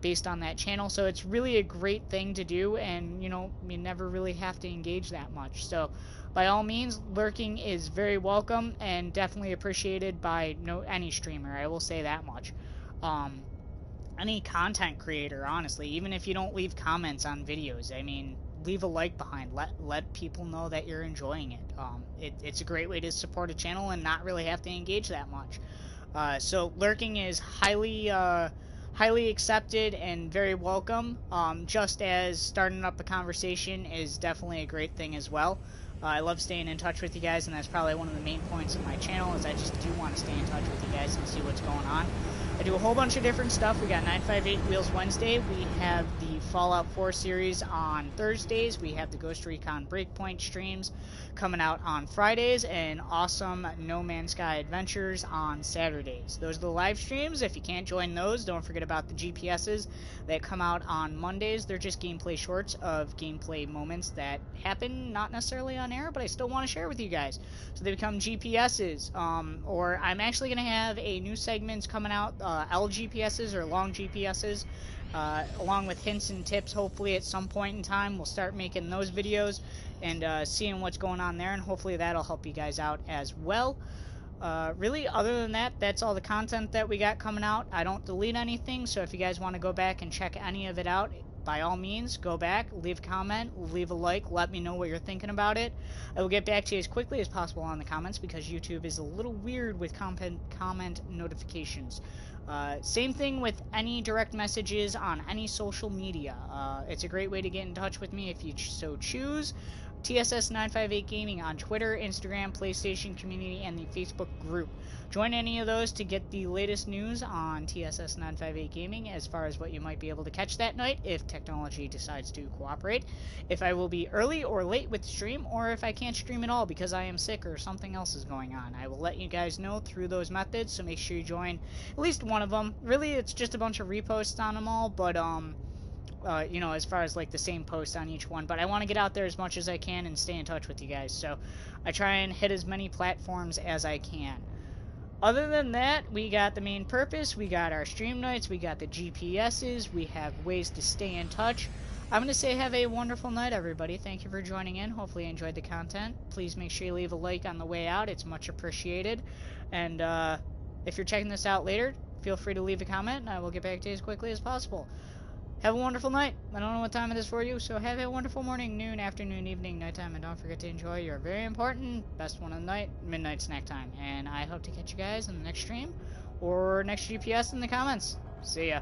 based on that channel. So it's really a great thing to do, and, you know, you never really have to engage that much. So by all means, lurking is very welcome and definitely appreciated by any streamer. I will say that much. Any content creator, honestly, even if you don't leave comments on videos, I mean, leave a like behind. Let people know that you're enjoying it. It's a great way to support a channel and not really have to engage that much. So lurking is highly accepted and very welcome. Just as starting up a conversation is definitely a great thing as well. I love staying in touch with you guys, and that's probably one of the main points of my channel, is I just do want to stay in touch with you guys and see what's going on. I do a whole bunch of different stuff. We got 958 Wheels Wednesday. We have the Fallout 4 series on Thursdays. We have the Ghost Recon Breakpoint streams coming out on Fridays, and awesome No Man's Sky adventures on Saturdays. Those are the live streams. If you can't join those, don't forget about the GPSs that come out on Mondays. They're just gameplay shorts of gameplay moments that happen, not necessarily on air, but I still want to share with you guys. So they become GPSs. Or I'm actually going to have a new segments coming out, LGPSs or long GPSs, along with hints and tips. Hopefully at some point in time we'll start making those videos and seeing what's going on there, and hopefully that'll help you guys out as well. Really, other than that, that's all the content that we got coming out. I don't delete anything, so if you guys want to go back and check any of it out, by all means, go back, leave a comment, leave a like, let me know what you're thinking about it. I will get back to you as quickly as possible on the comments, because YouTube is a little weird with comment notifications. Same thing with any direct messages on any social media. It's a great way to get in touch with me if you so choose. TSS958 Gaming on Twitter, Instagram, PlayStation Community, and the Facebook group. Join any of those to get the latest news on TSS958 Gaming as far as what you might be able to catch that night if technology decides to cooperate. If I will be early or late with the stream, or if I can't stream at all because I am sick or something else is going on, I will let you guys know through those methods, so make sure you join at least one of them. Really, it's just a bunch of reposts on them all, but you know, as far as like the same post on each one, but I want to get out there as much as I can and stay in touch with you guys, so I try and hit as many platforms as I can. Other than that, we got the main purpose, we got our stream nights, we got the GPSs, we have ways to stay in touch. I'm going to say have a wonderful night, everybody. Thank you for joining in. Hopefully you enjoyed the content. Please make sure you leave a like on the way out. It's much appreciated. And if you're checking this out later, feel free to leave a comment, and I will get back to you as quickly as possible. Have a wonderful night. I don't know what time it is for you, so have a wonderful morning, noon, afternoon, evening, nighttime, and don't forget to enjoy your very important best one of the night, midnight snack time. And I hope to catch you guys in the next stream or next GPS in the comments. See ya.